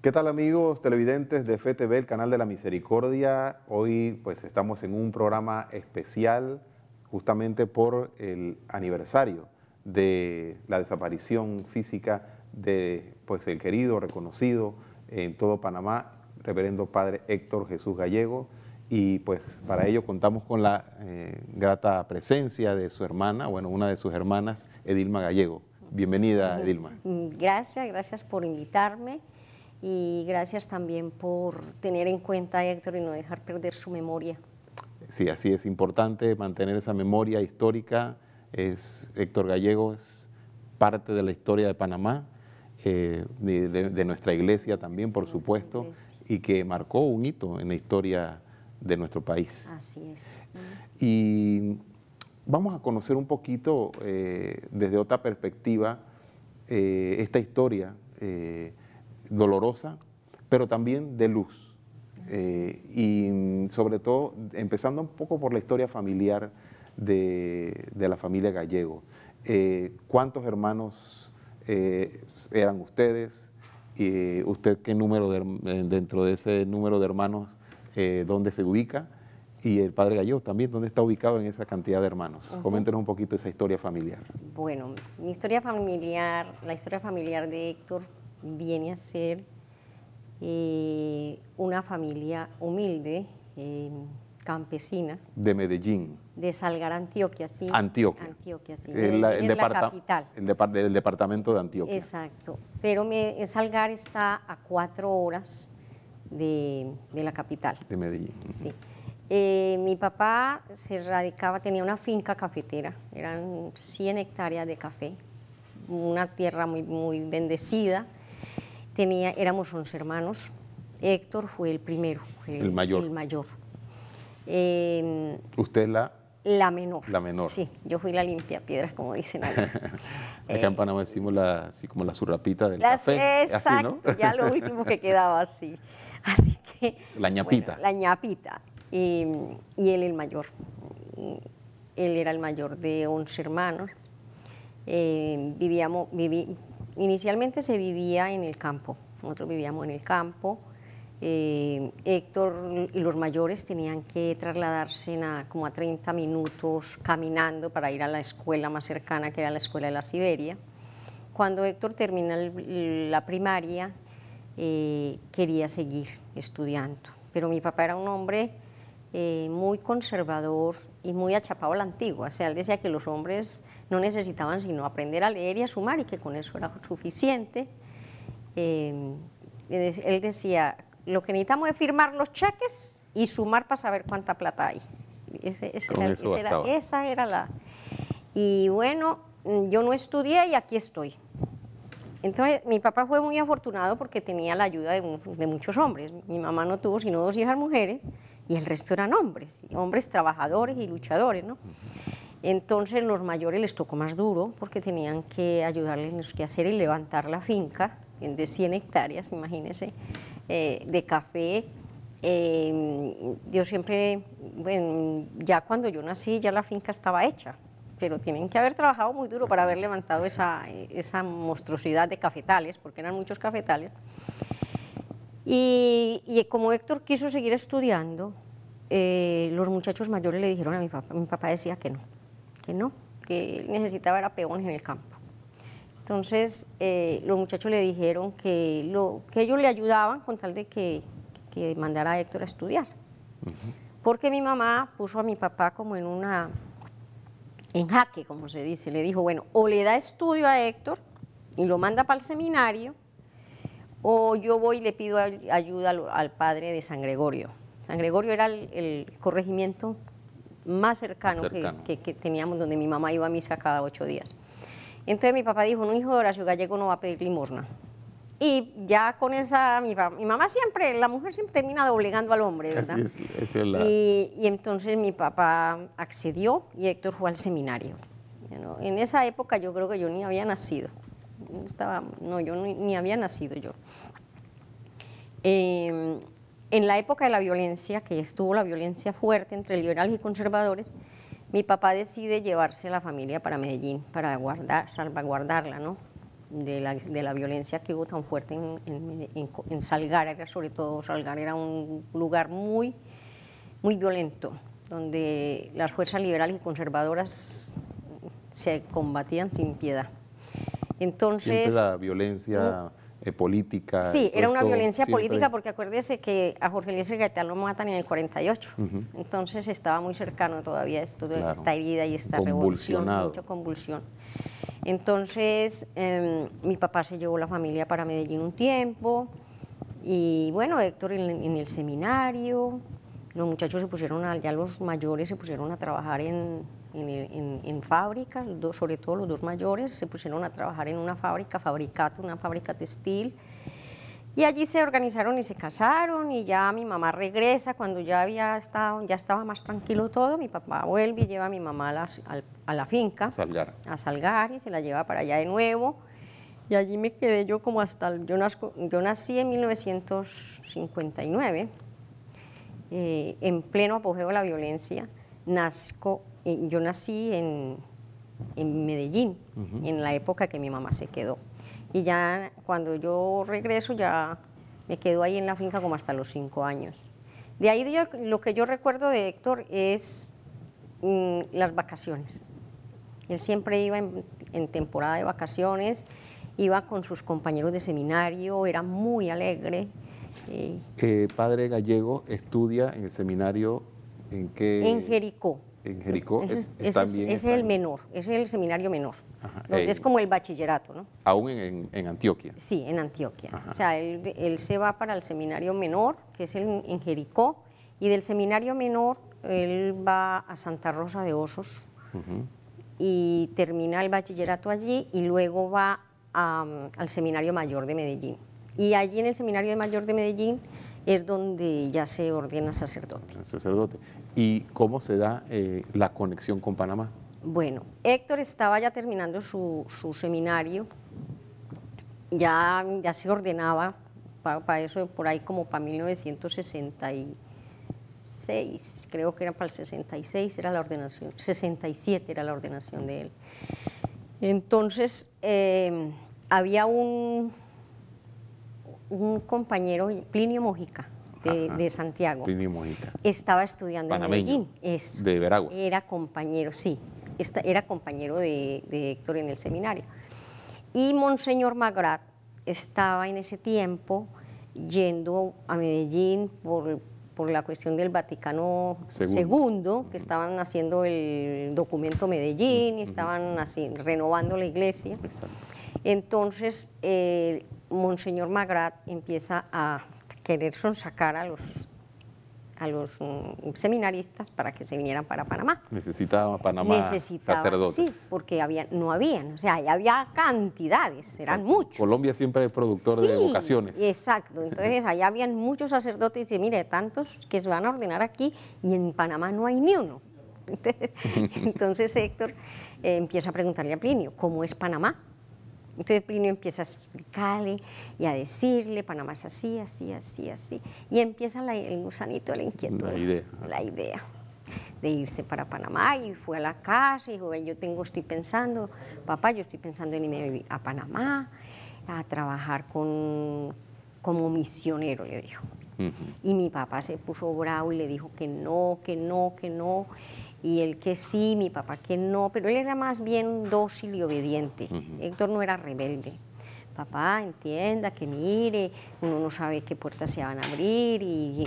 ¿Qué tal amigos televidentes de FETV, el canal de la Misericordia? Hoy pues estamos en un programa especial justamente por el aniversario de la desaparición física de pues el querido, reconocido en todo Panamá, reverendo padre Héctor Jesús Gallego, y pues para ello contamos con la grata presencia de su hermana, bueno, una de sus hermanas, Edilma Gallego. Bienvenida, Edilma. Gracias por invitarme. Y gracias también por tener en cuenta a Héctor y no dejar perder su memoria. Sí, así es importante mantener esa memoria histórica. Héctor Gallego es parte de la historia de Panamá, de nuestra iglesia también, por supuesto, y que marcó un hito en la historia de nuestro país. Así es. Y vamos a conocer un poquito desde otra perspectiva esta historia dolorosa, pero también de luz. Y sobre todo, empezando un poco por la historia familiar de la familia Gallego. ¿Cuántos hermanos eran ustedes? Y ¿usted qué número, dentro de ese número de hermanos, dónde se ubica? Y el padre Gallego también, ¿dónde está ubicado en esa cantidad de hermanos? Coméntenos un poquito esa historia familiar. Bueno, mi historia familiar, la historia familiar de Héctor viene a ser una familia humilde, campesina. De Medellín. De Salgar, Antioquia, sí. Antioquia, sí. La capital. El departamento de Antioquia. Exacto. Pero Salgar está a 4 horas de la capital. De Medellín. Sí. Mi papá tenía una finca cafetera, eran 100 hectáreas de café, una tierra muy, muy bendecida. Éramos 11 hermanos, Héctor fue el primero, el mayor. ¿Usted es la menor? La menor. Sí, yo fui la limpiapiedras, como dicen allá. Acá en Panamá decimos así como la surrapita del café. Exacto, así, ¿no? ya lo último que quedaba así. Así que… La ñapita. Bueno, la ñapita. Y él el mayor. Él era el mayor de 11 hermanos. Inicialmente se vivía en el campo, nosotros vivíamos en el campo. Héctor y los mayores tenían que trasladarse como a 30 minutos caminando para ir a la escuela más cercana, que era la escuela de la Siberia. Cuando Héctor termina la primaria, quería seguir estudiando, pero mi papá era un hombre muy conservador y muy achapado a la antigua. O sea, él decía que los hombres no necesitaban sino aprender a leer y a sumar y que con eso era suficiente. Él decía, lo que necesitamos es firmar los cheques y sumar para saber cuánta plata hay. Esa era la… Y bueno, yo no estudié y aquí estoy. Entonces, mi papá fue muy afortunado porque tenía la ayuda de muchos hombres. Mi mamá no tuvo sino 2 hijas mujeres y el resto eran hombres, hombres trabajadores y luchadores, ¿no? Entonces, los mayores les tocó más duro porque tenían que ayudarles en los quehaceres y levantar la finca de 100 hectáreas, imagínense, de café. Yo siempre, bueno, ya cuando yo nací, ya la finca estaba hecha, pero tienen que haber trabajado muy duro para haber levantado esa monstruosidad de cafetales, porque eran muchos cafetales. Y como Héctor quiso seguir estudiando, los muchachos mayores le dijeron a mi papá decía que él necesitaba era peones en el campo. Entonces los muchachos le dijeron que ellos le ayudaban con tal de que mandara a Héctor a estudiar. Porque mi mamá puso a mi papá como en jaque, como se dice, le dijo, bueno, o le da estudio a Héctor y lo manda para el seminario, o yo voy y le pido ayuda al padre de San Gregorio. San Gregorio era el corregimiento más cercano. Que teníamos, donde mi mamá iba a misa cada 8 días. Entonces mi papá dijo, un hijo de Horacio Gallego no va a pedir limosna. Y ya con esa, mi mamá siempre, la mujer siempre termina doblegando al hombre, ¿verdad? Y entonces mi papá accedió y Héctor fue al seminario. En esa época yo creo que yo ni había nacido. Yo ni había nacido yo. En la época de la violencia, que estuvo la violencia fuerte entre liberales y conservadores, mi papá decide llevarse a la familia para Medellín, para salvaguardarla, ¿no? de la violencia que hubo tan fuerte en Salgar, sobre todo Salgar era un lugar muy violento, donde las fuerzas liberales y conservadoras se combatían sin piedad. Entonces, siempre la violencia política. sí, era una violencia siempre... política, porque acuérdese que a Jorge Eliezer Gaitán lo matan en el 48, entonces estaba muy cercano todavía esto de esta herida y esta revolución, mucha convulsión. Entonces, mi papá se llevó la familia para Medellín un tiempo, y bueno, Héctor en el seminario, los muchachos se pusieron, ya los mayores se pusieron a trabajar en fábricas, sobre todo los dos mayores se pusieron a trabajar en una fábrica, Fabricato, una fábrica textil, y allí se organizaron y se casaron, y ya mi mamá regresa cuando ya estaba más tranquilo todo. Mi papá vuelve y lleva a mi mamá a la finca, a Salgar, y se la lleva para allá de nuevo, y allí me quedé yo como yo nací en 1959, en pleno apogeo de la violencia. Yo nací en Medellín, en la época que mi mamá se quedó. Y ya cuando yo regreso, ya me quedo ahí en la finca como hasta los 5 años. De ahí lo que yo recuerdo de Héctor es las vacaciones. Él siempre iba en temporada de vacaciones, iba con sus compañeros de seminario, era muy alegre. Padre Gallego estudia en el seminario, ¿en qué? En Jericó. En Jericó. Ese es el menor, ese es el seminario menor, donde es como el bachillerato, ¿no? ¿Aún en Antioquia? Sí, en Antioquia. Ajá. O sea, él se va para el seminario menor, que es en Jericó, y del seminario menor él va a Santa Rosa de Osos, y termina el bachillerato allí, y luego va al seminario mayor de Medellín. Y allí en el seminario mayor de Medellín es donde ya se ordena sacerdote. El sacerdote. ¿Y cómo se da la conexión con Panamá? Bueno, Héctor estaba ya terminando su seminario, ya se ordenaba para eso, por ahí como para 1966, creo que era para el 66, era la ordenación, 67 era la ordenación de él. Entonces, había un compañero, Plinio Mojica, de Santiago. Plinio Mojica. Estaba estudiando panameño, en Medellín. de Veraguas. Era compañero, sí, era compañero de Héctor en el seminario. Y Monseñor Magrat estaba en ese tiempo yendo a Medellín por la cuestión del Vaticano II, que estaban haciendo el documento Medellín y estaban así, renovando la iglesia. Exacto. Entonces, Monseñor Magrat empieza a querer sonsacar a los seminaristas para que se vinieran para Panamá. Necesitaba Panamá sacerdotes. Sí, porque no habían, o sea, había cantidades, eran muchos. Colombia siempre es productor de vocaciones. Exacto, entonces allá habían muchos sacerdotes y dice, mire, tantos que se van a ordenar aquí y en Panamá no hay ni uno. Entonces Héctor empieza a preguntarle a Plinio, ¿cómo es Panamá? Entonces Plinio empieza a explicarle y a decirle, Panamá es así, así, así, así. Y empieza el gusanito, la inquietud, la idea de irse para Panamá. Y fue a la casa y dijo, estoy pensando, papá, yo estoy pensando en irme a Panamá, a trabajar como misionero, le dijo. Y mi papá se puso bravo y le dijo que no, que no, que no. Y él que sí, mi papá que no, pero él era más bien dócil y obediente. Héctor no era rebelde. Papá, entienda que mire, uno no sabe qué puertas se van a abrir y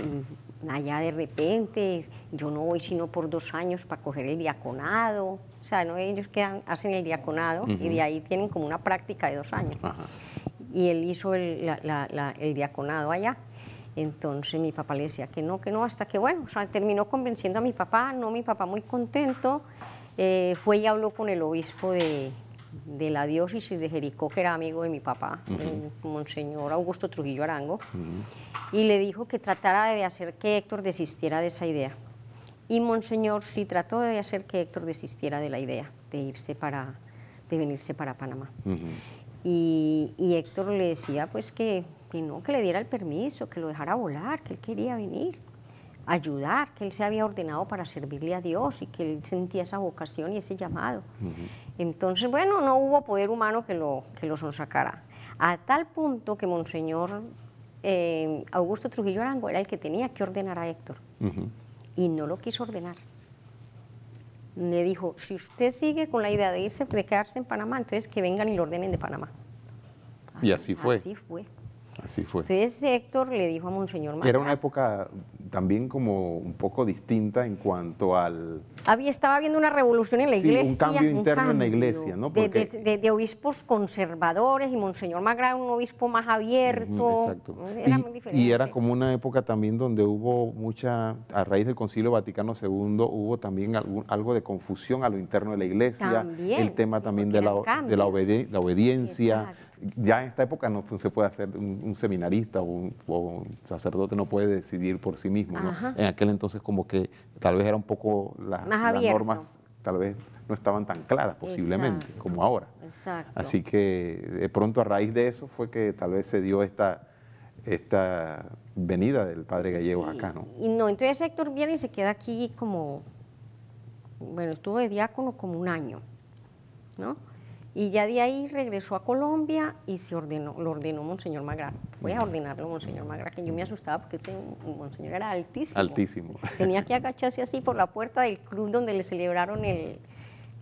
allá de repente yo no voy sino por 2 años para coger el diaconado. O sea, no, ellos hacen el diaconado y de ahí tienen como una práctica de 2 años. Y él hizo el diaconado allá. Entonces mi papá le decía que no, hasta que bueno, o sea, terminó convenciendo a mi papá, mi papá muy contento, fue y habló con el obispo de la diócesis de Jericó, que era amigo de mi papá, el Monseñor Augusto Trujillo Arango, y le dijo que tratara de hacer que Héctor desistiera de esa idea. Y Monseñor sí trató de hacer que Héctor desistiera de la idea de venirse para Panamá. Y Héctor le decía pues que no, que le diera el permiso, que lo dejara volar, que él quería venir. ayudar, que él se había ordenado para servirle a Dios y que él sentía esa vocación y ese llamado. Entonces, bueno, no hubo poder humano que lo sonsacara. A tal punto que Monseñor Augusto Trujillo Arango era el que tenía que ordenar a Héctor y no lo quiso ordenar. Le dijo, si usted sigue con la idea de irse, de quedarse en Panamá, entonces que vengan y lo ordenen de Panamá. Y así fue. Así fue. Así fue. Entonces Héctor le dijo a Monseñor Magrar. Era una época también como un poco distinta en cuanto al... Estaba habiendo una revolución en la iglesia. Un cambio interno en la iglesia, ¿no? Porque de obispos conservadores y Monseñor Magrar, un obispo más abierto. Exacto. Era muy diferente. Y era como una época también donde hubo a raíz del Concilio Vaticano II, hubo también algo de confusión a lo interno de la iglesia. También, el tema sí, también porque de eran la cambios. obediencia. Exacto. Ya en esta época no se puede hacer un seminarista o un sacerdote no puede decidir por sí mismo, ¿no? En aquel entonces como que tal vez era un poco las normas tal vez no estaban tan claras posiblemente como ahora. Exacto. Así que de pronto a raíz de eso fue que tal vez se dio esta venida del padre Gallegos acá, ¿no? Y no, entonces Héctor viene y se queda aquí como, bueno, estuvo de diácono como un año, ¿no? Y ya de ahí regresó a Colombia y lo ordenó Monseñor Magrar. Fue a ordenarlo Monseñor Magrar, que yo me asustaba porque ese Monseñor era altísimo. Altísimo. Tenía que agacharse así por la puerta del club donde le celebraron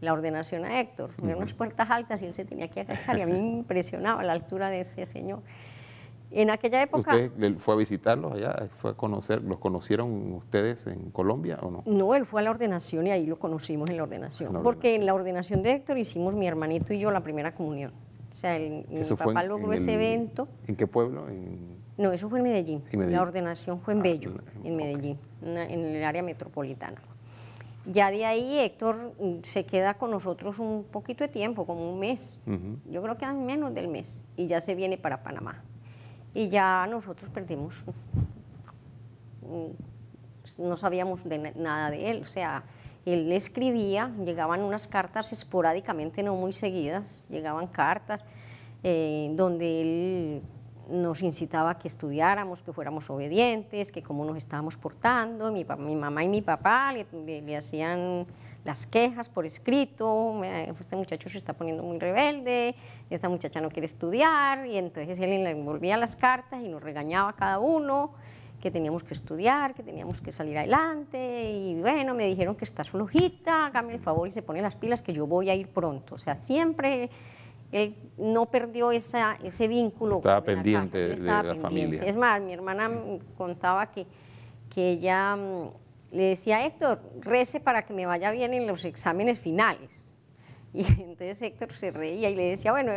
la ordenación a Héctor. Eran unas puertas altas y él se tenía que agachar y a mí me impresionaba la altura de ese señor. En aquella época... ¿Usted fue a visitarlos allá? ¿Fue a conocer? ¿Los conocieron ustedes en Colombia o no? No, él fue a la ordenación y ahí lo conocimos en la ordenación. Porque en la ordenación de Héctor hicimos mi hermanito y yo la primera comunión. O sea, mi papá logró ese evento. ¿En qué pueblo? No, eso fue en Medellín. La ordenación fue en Bello, en Medellín, en el área metropolitana. Ya de ahí Héctor se queda con nosotros un poquito de tiempo, como un mes. Yo creo que menos del mes. Y ya se viene para Panamá. Y ya nosotros perdimos, no sabíamos nada de él, o sea, él escribía, llegaban unas cartas esporádicamente, no muy seguidas, llegaban cartas donde él nos incitaba a que estudiáramos, que fuéramos obedientes, que cómo nos estábamos portando, mi mamá y mi papá le hacían las quejas por escrito, este muchacho se está poniendo muy rebelde, esta muchacha no quiere estudiar, y entonces él le envolvía las cartas y nos regañaba a cada uno, que teníamos que estudiar, que teníamos que salir adelante, y bueno, me dijeron que estás flojita, hágame el favor y se pone las pilas que yo voy a ir pronto. O sea, siempre él no perdió ese vínculo. Estaba pendiente de la familia. Es más, mi hermana contaba que ella... le decía, Héctor, rece para que me vaya bien en los exámenes finales. Y entonces Héctor se reía y le decía, bueno,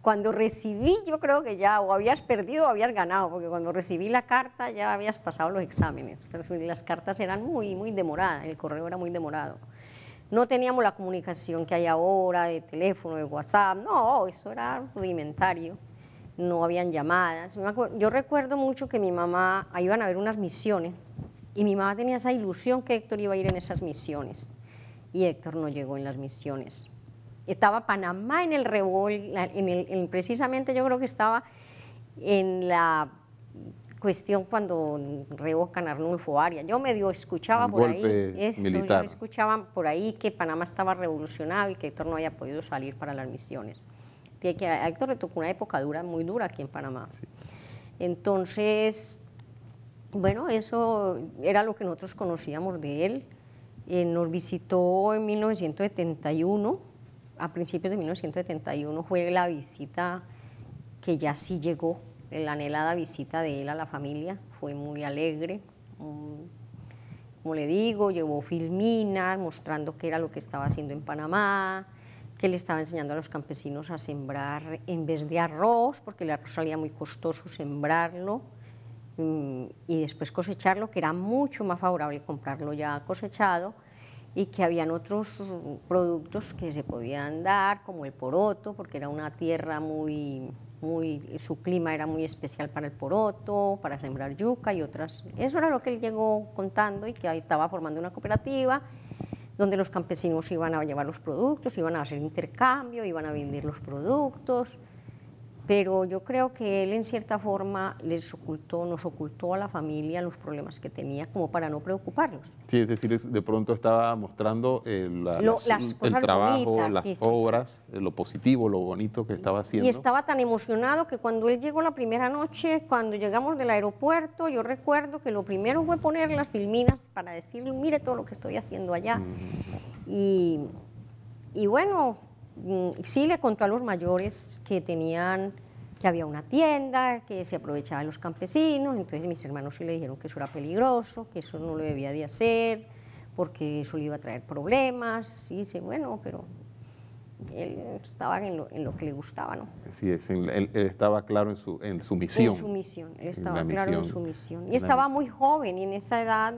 cuando recibí, yo creo que ya o habías perdido o habías ganado, porque cuando recibí la carta ya habías pasado los exámenes. Pero las cartas eran muy, muy demoradas, el correo era muy demorado. No teníamos la comunicación que hay ahora, de teléfono, de WhatsApp, no, eso era rudimentario. No habían llamadas. Yo recuerdo mucho que mi mamá, iban a haber unas misiones, y mi mamá tenía esa ilusión que Héctor iba a ir en esas misiones. Y Héctor no llegó en las misiones. Estaba Panamá en el precisamente yo creo que estaba en la cuestión cuando revocan a Arnulfo Arias. Yo medio escuchaba por ahí eso, militar. yo escuchaba por ahí que Panamá estaba revolucionado y que Héctor no había podido salir para las misiones. Que a Héctor le tocó una época muy dura aquí en Panamá. Sí. Entonces... bueno, eso era lo que nosotros conocíamos de él. Nos visitó en 1971, a principios de 1971 fue la visita que ya sí llegó, la anhelada visita de él a la familia, fue muy alegre. Como le digo, llevó filminas mostrando qué era lo que estaba haciendo en Panamá, que le estaba enseñando a los campesinos a sembrar en vez de arroz, porque el arroz salía muy costoso sembrarlo, y después cosecharlo, que era mucho más favorable comprarlo ya cosechado, y que habían otros productos que se podían dar, como el poroto, porque era una tierra su clima era muy especial para el poroto, para sembrar yuca y otras. Eso era lo que él llegó contando, y que ahí estaba formando una cooperativa donde los campesinos iban a llevar los productos, iban a hacer intercambio, iban a vender los productos. pero yo creo que él en cierta forma nos ocultó a la familia los problemas que tenía como para no preocuparlos. Sí, es decir, de pronto estaba mostrando Las el cosas trabajo, bonitas, las sí, sí, obras, lo positivo, lo bonito que estaba haciendo. Y estaba tan emocionado que cuando él llegó la primera noche, cuando llegamos del aeropuerto, yo recuerdo que lo primero fue poner las filminas para decirle, mire todo lo que estoy haciendo allá. Y bueno, sí le contó a los mayores que había una tienda, que se aprovechaba de los campesinos, entonces mis hermanos sí le dijeron que eso era peligroso, que eso no lo debía de hacer, porque eso le iba a traer problemas, y dice, bueno, pero él estaba en lo que le gustaba, ¿no? Así es, él estaba claro en su misión. En su misión, él estaba la claro en misión, su misión. en Y estaba la muy joven, y en esa edad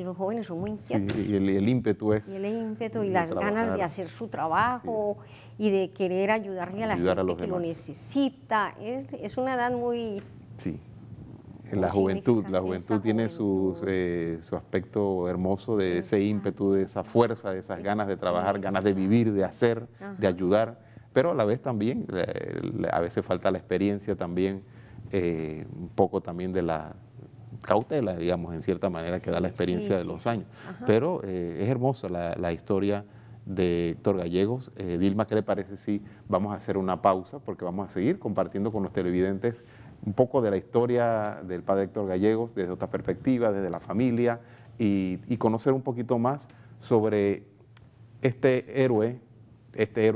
los jóvenes son muy inquietos. Sí, y el ímpetu es... Y el ímpetu y de las ganas de trabajar. hacer su trabajo y de querer ayudarle a la Ayudar a gente los que lo demás. necesita. Es una edad muy... Sí. muy La juventud significativa, esa tiene juventud. su aspecto hermoso de ese ímpetu, de esa fuerza, de esas ganas de trabajar, ganas de Exacto. vivir, de hacer, de Ajá. ayudar, pero a la vez también, a veces falta la experiencia también, un poco también de la cautela, digamos, en cierta manera, que da la Sí, experiencia sí, de sí, los sí. años. Ajá. Pero es hermosa la historia de Héctor Gallegos. Dilma, ¿qué le parece si vamos a hacer una pausa? Porque vamos a seguir compartiendo con los televidentes un poco de la historia del padre Héctor Gallegos desde otra perspectiva, desde la familia, y conocer un poquito más sobre este héroe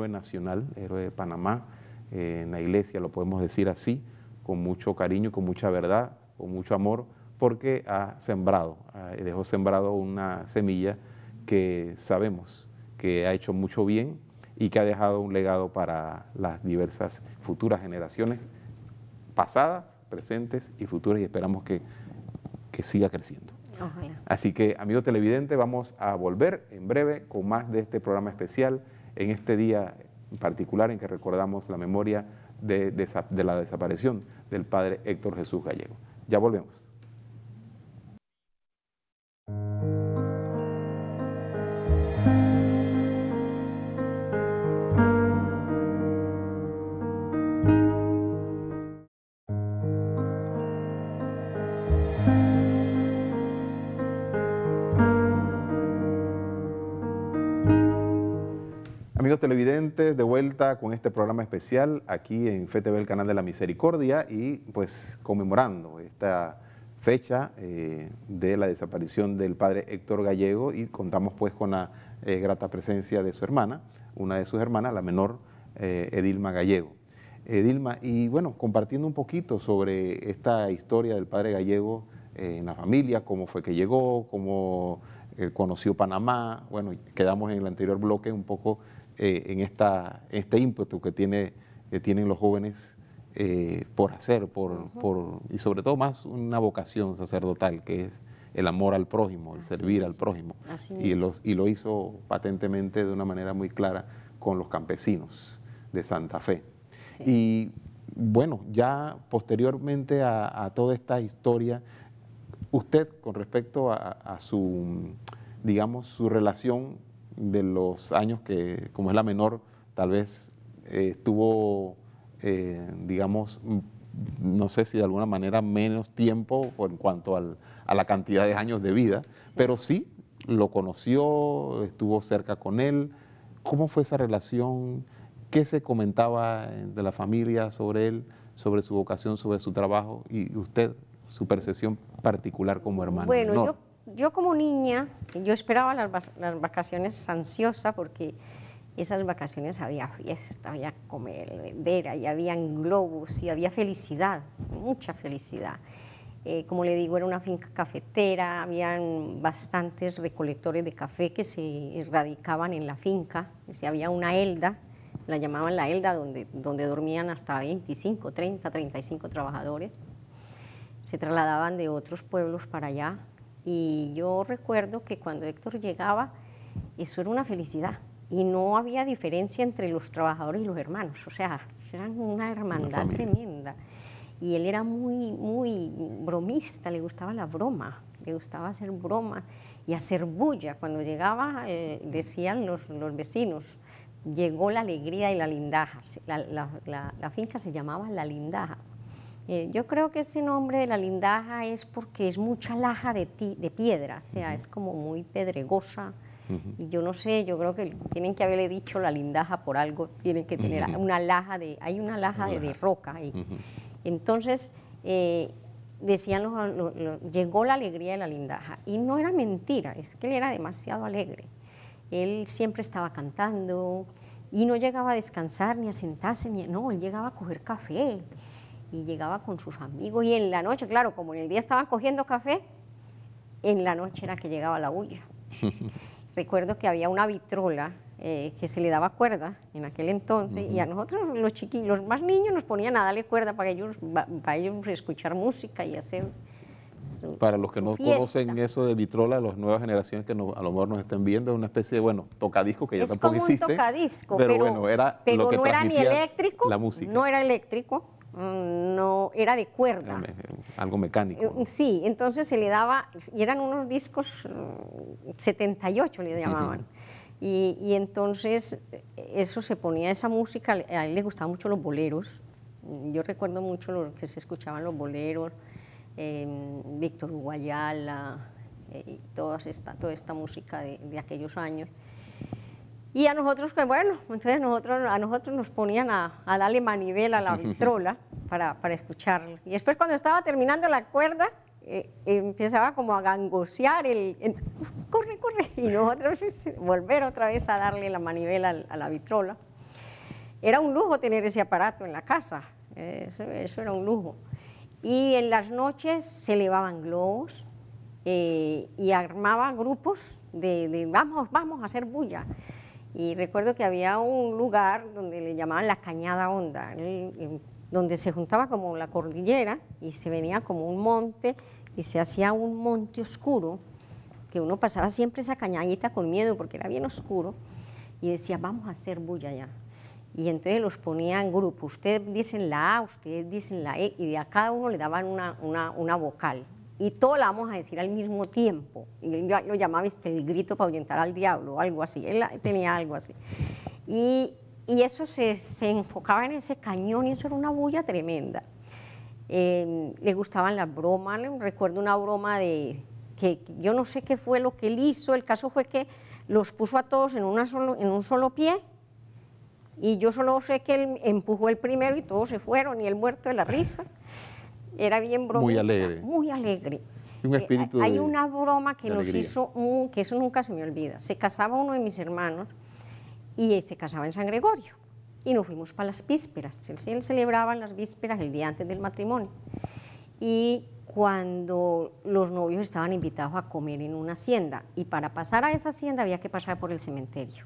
nacional, héroe de Panamá. En la iglesia lo podemos decir así, con mucho cariño, con mucha verdad, con mucho amor, porque dejó sembrado una semilla que sabemos que ha hecho mucho bien y que ha dejado un legado para las diversas futuras generaciones, pasadas, presentes y futuras, y esperamos que siga creciendo. Ojalá. Así que, amigo televidente, vamos a volver en breve con más de este programa especial, en este día en particular en que recordamos la memoria de la desaparición del padre Héctor Jesús Gallego. Ya volvemos. Amigos televidentes, de vuelta con este programa especial aquí en FETV, el canal de la Misericordia, y pues conmemorando esta fecha de la desaparición del padre Héctor Gallego, y contamos pues con la grata presencia de su hermana, una de sus hermanas, la menor, Edilma Gallego. Edilma, y bueno, compartiendo un poquito sobre esta historia del padre Gallego en la familia, cómo fue que llegó, cómo conoció Panamá. Bueno, quedamos en el anterior bloque un poco en este ímpetu que tienen los jóvenes por hacer, y sobre todo más una vocación sacerdotal, que es el amor al prójimo, el servir al prójimo. Y lo hizo patentemente de una manera muy clara con los campesinos de Santa Fe. Sí. Y bueno, ya posteriormente a toda esta historia, usted con respecto a su, digamos, su relación de los años que, como es la menor, tal vez estuvo, digamos, no sé si de alguna manera menos tiempo en cuanto a la cantidad de años de vida, sí, pero sí lo conoció, estuvo cerca con él. ¿Cómo fue esa relación? ¿Qué se comentaba de la familia sobre él, sobre su vocación, sobre su trabajo, y usted, su percepción particular como hermana menor? Bueno, yo como niña, yo esperaba las vacaciones ansiosa, porque esas vacaciones había fiesta, había comedera, y habían globos, y había felicidad, mucha felicidad. Como le digo, era una finca cafetera, habían bastantes recolectores de café que se radicaban en la finca, había una elda, la llamaban la elda, donde dormían hasta 25, 30, 35 trabajadores. Se trasladaban de otros pueblos para allá, y yo recuerdo que cuando Héctor llegaba, eso era una felicidad, y no había diferencia entre los trabajadores y los hermanos, o sea, eran una hermandad tremenda. Y él era muy, muy bromista, le gustaba la broma, le gustaba hacer broma y hacer bulla. Cuando llegaba, decían los vecinos, llegó la alegría y la lindaja. La finca se llamaba La Lindaja. Yo creo que ese nombre de La Lindaja es porque es mucha laja de piedra, o sea, es como muy pedregosa. Y yo no sé, yo creo que tienen que haberle dicho La Lindaja por algo, tienen que tener una laja hay una laja de roca ahí. Entonces, decían llegó la alegría de La Lindaja. Y no era mentira, es que él era demasiado alegre. Él siempre estaba cantando y no llegaba a descansar ni a sentarse, no, él llegaba a coger café y llegaba con sus amigos. Y en la noche, claro, como en el día estaban cogiendo café, en la noche era que llegaba la bulla. Recuerdo que había una vitrola que se le daba cuerda en aquel entonces, y a nosotros los más niños nos ponían a darle cuerda para ellos escuchar música y hacer para los que no conocen eso de vitrola, las nuevas generaciones que a lo mejor nos estén viendo, es una especie de, bueno, tocadisco que ya tampoco existe. Es como un tocadisco, pero bueno, era lo que no era ni eléctrico, la música. No era eléctrico, no, era de cuerda. Algo mecánico, ¿no? Sí, entonces se le daba, y eran unos discos 78 le llamaban. Y entonces eso se ponía, esa música, a él le gustaban mucho los boleros. Yo recuerdo mucho lo que se escuchaban los boleros, Víctor Hugo Ayala, toda esta música de aquellos años. Y a nosotros, pues bueno, entonces a nosotros nos ponían a darle manivela a la vitrola para escucharlo. Y después cuando estaba terminando la cuerda, empezaba como a gangosear corre, corre, y nosotros volver otra vez a darle la manivela a la vitrola. Era un lujo tener ese aparato en la casa, eso era un lujo. Y en las noches se elevaban globos y armaba grupos de vamos a hacer bulla. Y recuerdo que había un lugar donde le llamaban la Cañada Honda, donde se juntaba como la cordillera y se venía como un monte y se hacía un monte oscuro, que uno pasaba siempre esa cañadita con miedo porque era bien oscuro, y decía, vamos a hacer bulla allá. Y entonces los ponían grupos, ustedes dicen la A, ustedes dicen la E, y a cada uno le daban una vocal. Y todo la vamos a decir al mismo tiempo. Y él lo llamaba el grito para ahuyentar al diablo, o algo así. Él tenía algo así. Y eso se enfocaba en ese cañón y eso era una bulla tremenda. Le gustaban las bromas. Recuerdo una broma que yo no sé qué fue lo que él hizo. El caso fue que los puso a todos en un solo pie. Y yo solo sé que él empujó el primero y todos se fueron y él muerto de la risa. Era bien bromista, muy alegre. Muy alegre. Y un espíritu hay una broma que nos alegría. hizo, que eso nunca se me olvida. Se casaba uno de mis hermanos y se casaba en San Gregorio. Y nos fuimos para las vísperas. Él celebraba las vísperas el día antes del matrimonio. Y cuando los novios estaban invitados a comer en una hacienda. Y para pasar a esa hacienda había que pasar por el cementerio.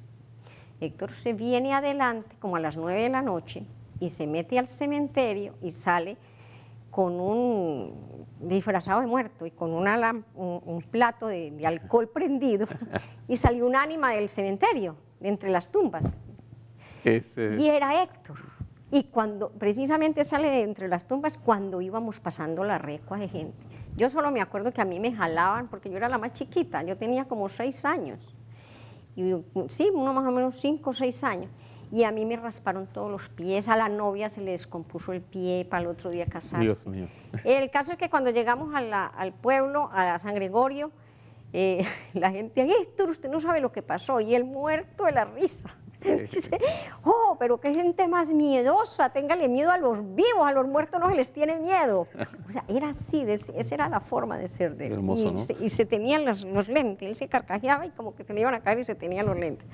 Héctor se viene adelante como a las 9 de la noche y se mete al cementerio y sale con un disfrazado de muerto y con un plato de alcohol prendido y salió un ánima del cementerio, de entre las tumbas. Y era Héctor. Y cuando precisamente sale de entre las tumbas, cuando íbamos pasando la recua de gente. Yo solo me acuerdo que a mí me jalaban, porque yo era la más chiquita, yo tenía como 6 años. Y, sí, uno más o menos 5 o 6 años. Y a mí me rasparon todos los pies, a la novia se le descompuso el pie para el otro día casarse. Dios mío. El caso es que cuando llegamos al pueblo, a San Gregorio, la gente, Héctor, usted no sabe lo que pasó, y él muerto de la risa. Dice, oh, pero qué gente más miedosa, téngale miedo a los vivos, a los muertos no se les tiene miedo. O sea, era así, esa era la forma de ser de él. Hermoso, ¿no? Y se tenían los lentes, él se carcajeaba y como que se le iban a caer y se tenían los lentes.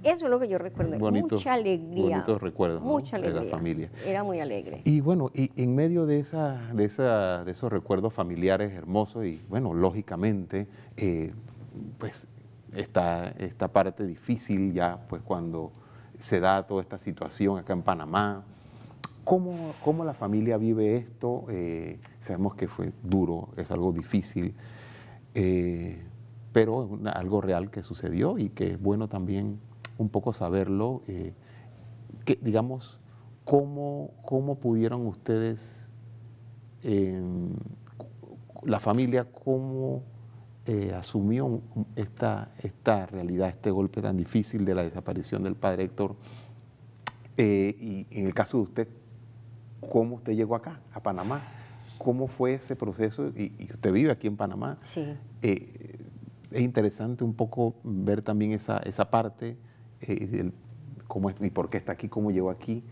Eso es lo que yo recuerdo, mucha alegría. Bonitos recuerdos, ¿no? Mucha alegría. De la familia. Era muy alegre. Y bueno, y en medio de esos recuerdos familiares hermosos y bueno, lógicamente, pues esta parte difícil ya, pues cuando se da toda esta situación acá en Panamá, ¿cómo la familia vive esto? Sabemos que fue duro, es algo difícil, pero es algo real que sucedió y que es bueno también un poco saberlo, que, digamos, ¿cómo pudieron ustedes, la familia, cómo asumió esta realidad, este golpe tan difícil de la desaparición del padre Héctor. Y en el caso de usted, ¿cómo usted llegó acá, a Panamá? ¿Cómo fue ese proceso? Y usted vive aquí en Panamá. Sí. Es interesante un poco ver también esa parte, cómo es, y por qué está aquí, cómo llegó aquí,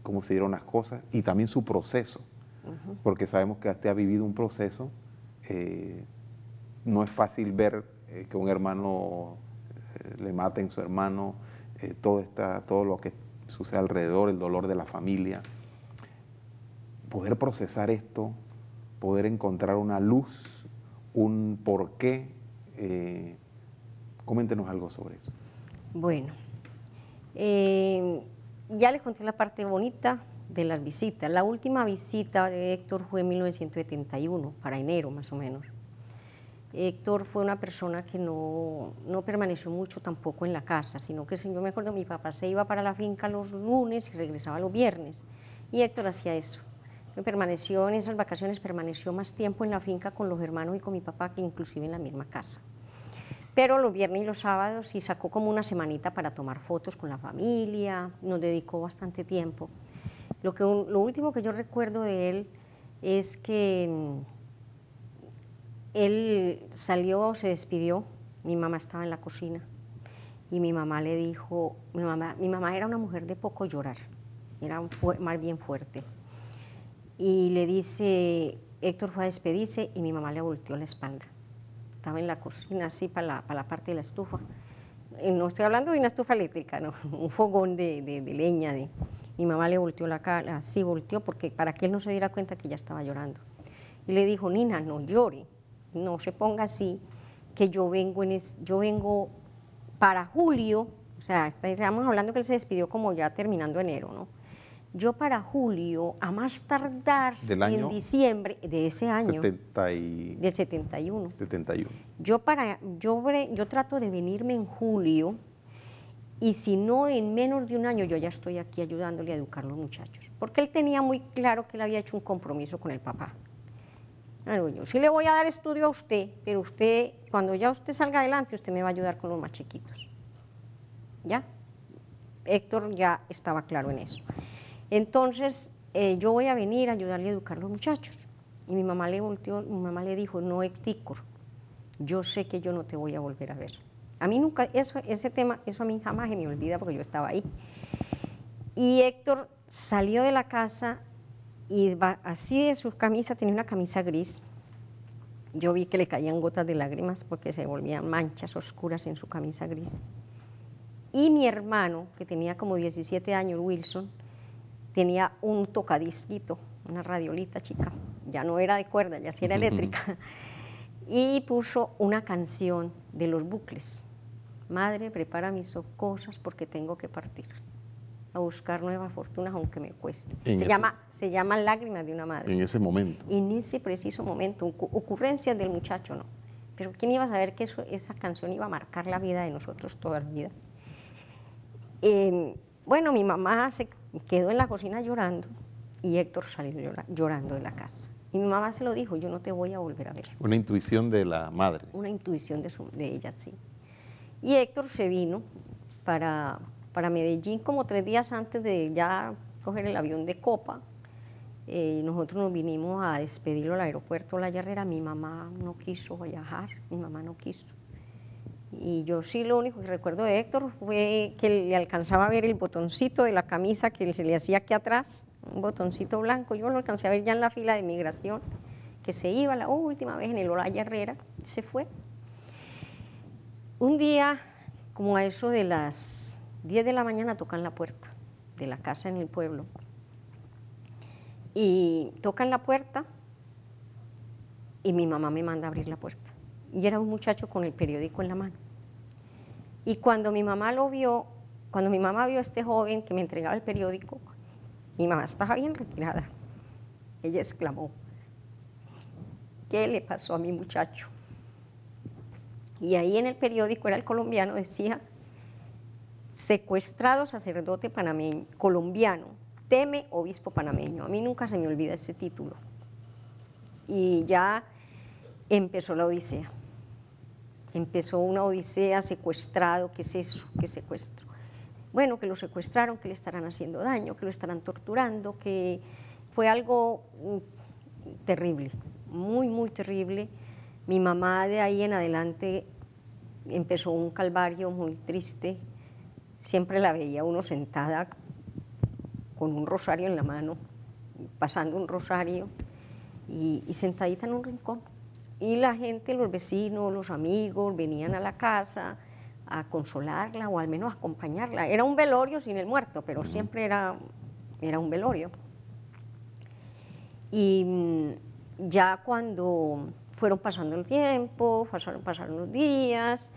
cómo se dieron las cosas, y también su proceso, porque sabemos que usted ha vivido un proceso. No es fácil ver que un hermano le maten a su hermano, todo lo que sucede alrededor, el dolor de la familia. Poder procesar esto, poder encontrar una luz, un porqué. Coméntenos algo sobre eso. Bueno, ya les conté la parte bonita de las visitas. La última visita de Héctor fue en 1971, para enero más o menos. Héctor fue una persona que no permaneció mucho tampoco en la casa, sino que, si yo me acuerdo, mi papá se iba para la finca los lunes y regresaba los viernes, y Héctor hacía eso. Permaneció en esas vacaciones, permaneció más tiempo en la finca con los hermanos y con mi papá, que inclusive en la misma casa. Pero los viernes y los sábados sí sacó como una semanita para tomar fotos con la familia, nos dedicó bastante tiempo. Lo último que yo recuerdo de él es que él salió, se despidió, mi mamá estaba en la cocina y mi mamá le dijo, mi mamá era una mujer de poco llorar, era más bien fuerte. Y le dice, Héctor fue a despedirse y mi mamá le volteó la espalda. Estaba en la cocina, así para la parte de la estufa. No estoy hablando de una estufa eléctrica, no, un fogón de leña. Mi mamá le volteó la cara, así volteó, porque para que él no se diera cuenta que ella estaba llorando. Y le dijo, Nina, no llore, no se ponga así, que yo vengo para julio, o sea, estamos hablando que él se despidió como ya terminando enero, ¿no? Yo para julio, a más tardar en diciembre de ese año, del 71. 71. Yo trato de venirme en julio, y si no, en menos de un año yo ya estoy aquí ayudándole a educar a los muchachos, porque él tenía muy claro que él había hecho un compromiso con el papá. Bueno, yo sí le voy a dar estudio a usted, pero usted, cuando ya usted salga adelante, usted me va a ayudar con los más chiquitos. ¿Ya? Héctor ya estaba claro en eso. Entonces, yo voy a venir a ayudarle a educar a los muchachos. Y mi mamá le dijo, no, Héctor, yo sé que yo no te voy a volver a ver. A mí nunca, eso a mí jamás se me olvida, porque yo estaba ahí. Y Héctor salió de la casa y así de su camisa, tenía una camisa gris. Yo vi que le caían gotas de lágrimas porque se volvían manchas oscuras en su camisa gris. Y mi hermano, que tenía como 17 años, Wilson, tenía un tocadisquito, una radiolita chica, ya no era de cuerda, ya sí era eléctrica, y puso una canción de Los Bucles. Madre, prepara mis cosas porque tengo que partir a buscar nuevas fortunas aunque me cueste. Se llama Lágrimas de una madre. En ese momento. En ese preciso momento, ocurrencias del muchacho, ¿no? Pero ¿quién iba a saber que esa canción iba a marcar la vida de nosotros toda la vida? Bueno, mi mamá se quedó en la cocina llorando y Héctor salió llorando de la casa. Y mi mamá se lo dijo, yo no te voy a volver a ver. Una intuición de la madre. Una intuición de ella, sí. Y Héctor se vino para Medellín como 3 días antes de ya coger el avión de Copa. Nosotros nos vinimos a despedirlo al aeropuerto La Herrera. Mi mamá no quiso viajar, mi mamá no quiso. Y yo sí, lo único que recuerdo de Héctor fue que le alcanzaba a ver el botoncito de la camisa que se le hacía aquí atrás, un botoncito blanco. Yo lo alcancé a ver ya en la fila de migración, que se iba la última vez en el Olaya Herrera, se fue. Un día, como a eso de las 10 de la mañana, tocan la puerta de la casa en el pueblo. Y tocan la puerta y mi mamá me manda a abrir la puerta. Y era un muchacho con el periódico en la mano. Y cuando mi mamá vio a este joven que me entregaba el periódico, mi mamá estaba bien retirada. Ella exclamó, ¿qué le pasó a mi muchacho? Y ahí en el periódico, era el colombiano, decía, secuestrado sacerdote panameño, colombiano, teme obispo panameño. A mí nunca se me olvida ese título. Y ya empezó la odisea. Empezó una odisea, secuestrado, ¿qué es eso? ¿Qué secuestro? Bueno, que lo secuestraron, que le estarán haciendo daño, que lo estarán torturando, que fue algo terrible, muy, muy terrible. Mi mamá de ahí en adelante empezó un calvario muy triste. Siempre la veía uno sentada con un rosario en la mano, pasando un rosario y sentadita en un rincón. Y la gente, los vecinos, los amigos, venían a la casa a consolarla o al menos a acompañarla. Era un velorio sin el muerto, pero siempre era un velorio. Y ya cuando fueron pasando el tiempo, pasaron los días,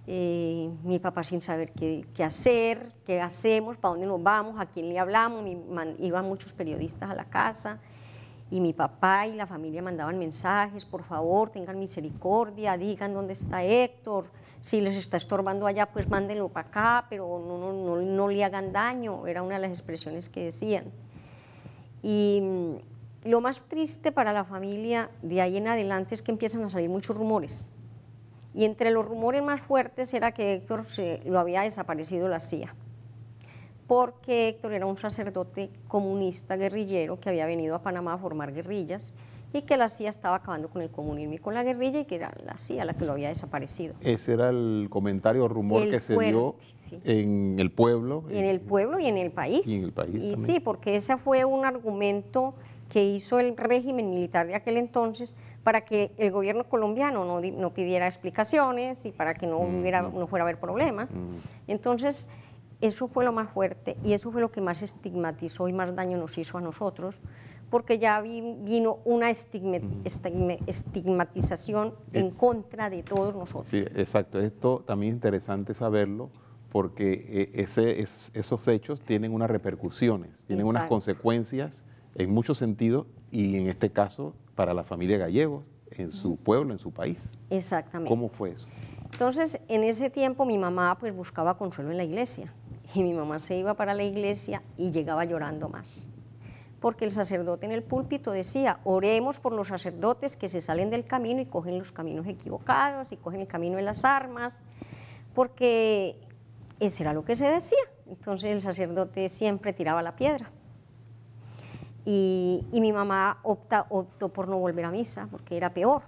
mi papá sin saber qué hacer, qué hacemos, para dónde nos vamos, a quién le hablamos, iban muchos periodistas a la casa, y mi papá y la familia mandaban mensajes: por favor, tengan misericordia, digan dónde está Héctor, si les está estorbando allá, pues mándenlo para acá, pero no le hagan daño, era una de las expresiones que decían. Y lo más triste para la familia de ahí en adelante es que empiezan a salir muchos rumores, y entre los rumores más fuertes era que Héctor lo había desaparecido la CIA, porque Héctor era un sacerdote comunista guerrillero que había venido a Panamá a formar guerrillas y que la CIA estaba acabando con el comunismo y con la guerrilla, y que era la CIA la que lo había desaparecido. Ese era el comentario o rumor que se dio en el pueblo. Y en el pueblo y en el país. Y en el país también. Sí, porque ese fue un argumento que hizo el régimen militar de aquel entonces para que el gobierno colombiano no pidiera explicaciones y para que no fuera a haber problemas. Entonces, eso fue lo más fuerte y eso fue lo que más estigmatizó y más daño nos hizo a nosotros, porque ya vino una estigmatización en contra de todos nosotros. Sí, exacto. Esto también es interesante saberlo, porque esos hechos tienen unas repercusiones, tienen unas consecuencias en muchos sentidos, y en este caso para la familia Gallegos, en su pueblo, en su país. Exactamente. ¿Cómo fue eso? Entonces, en ese tiempo mi mamá pues buscaba consuelo en la iglesia, y mi mamá se iba para la iglesia y llegaba llorando más, porque el sacerdote en el púlpito decía: oremos por los sacerdotes que se salen del camino y cogen los caminos equivocados y cogen el camino de las armas, porque eso era lo que se decía. Entonces el sacerdote siempre tiraba la piedra. Y mi mamá optó por no volver a misa, porque era peor,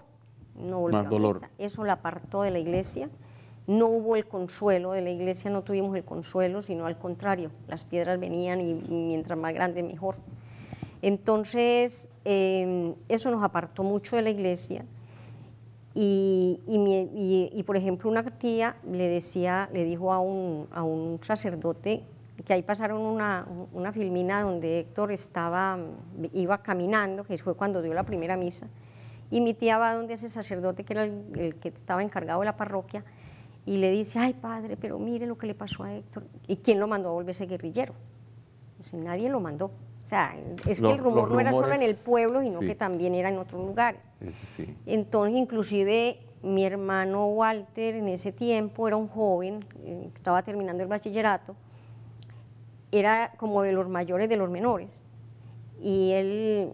no volvió a misa. Eso la apartó de la iglesia, no hubo el consuelo de la iglesia, no tuvimos el consuelo, sino al contrario, las piedras venían y mientras más grande mejor. Entonces, eso nos apartó mucho de la iglesia, y por ejemplo, una tía le dijo a un sacerdote, que ahí pasaron una filmina donde Héctor iba caminando, que fue cuando dio la primera misa, y mi tía va donde ese sacerdote, que era el que estaba encargado de la parroquia, y le dice: ay padre, pero mire lo que le pasó a Héctor. ¿Y quién lo mandó a volverse guerrillero? Dice: nadie lo mandó. O sea, es que el rumor no era solo en el pueblo, sino que también era en otros lugares. Sí. Entonces, inclusive, mi hermano Walter en ese tiempo era un joven, estaba terminando el bachillerato, era como de los mayores de los menores, y él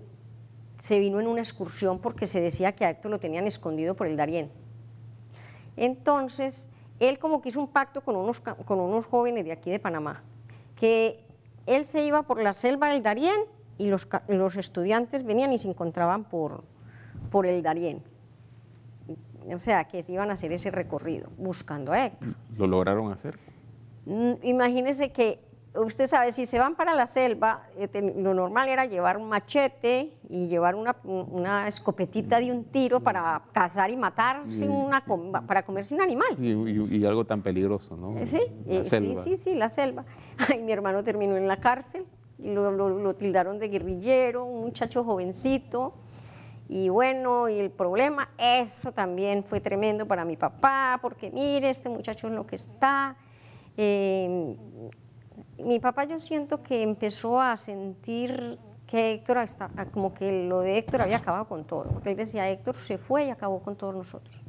se vino en una excursión porque se decía que a Héctor lo tenían escondido por el Darién. Entonces, él como que hizo un pacto con unos jóvenes de aquí de Panamá, que él se iba por la selva del Darién y los estudiantes venían y se encontraban por el Darién. O sea, que se iban a hacer ese recorrido buscando a Héctor. ¿Lo lograron hacer? Imagínese que, usted sabe, si se van para la selva, lo normal era llevar un machete y llevar una escopetita de un tiro para cazar y matar, para comerse un animal. Y algo tan peligroso, ¿no? Sí, sí, la selva. Ay, mi hermano terminó en la cárcel, y lo tildaron de guerrillero, un muchacho jovencito. Y bueno, y el problema, eso también fue tremendo para mi papá, porque mire, este muchacho en lo que está. Mi papá, yo siento que empezó a sentir que Héctor, como que lo de Héctor había acabado con todo, porque él decía: Héctor se fue y acabó con todos nosotros.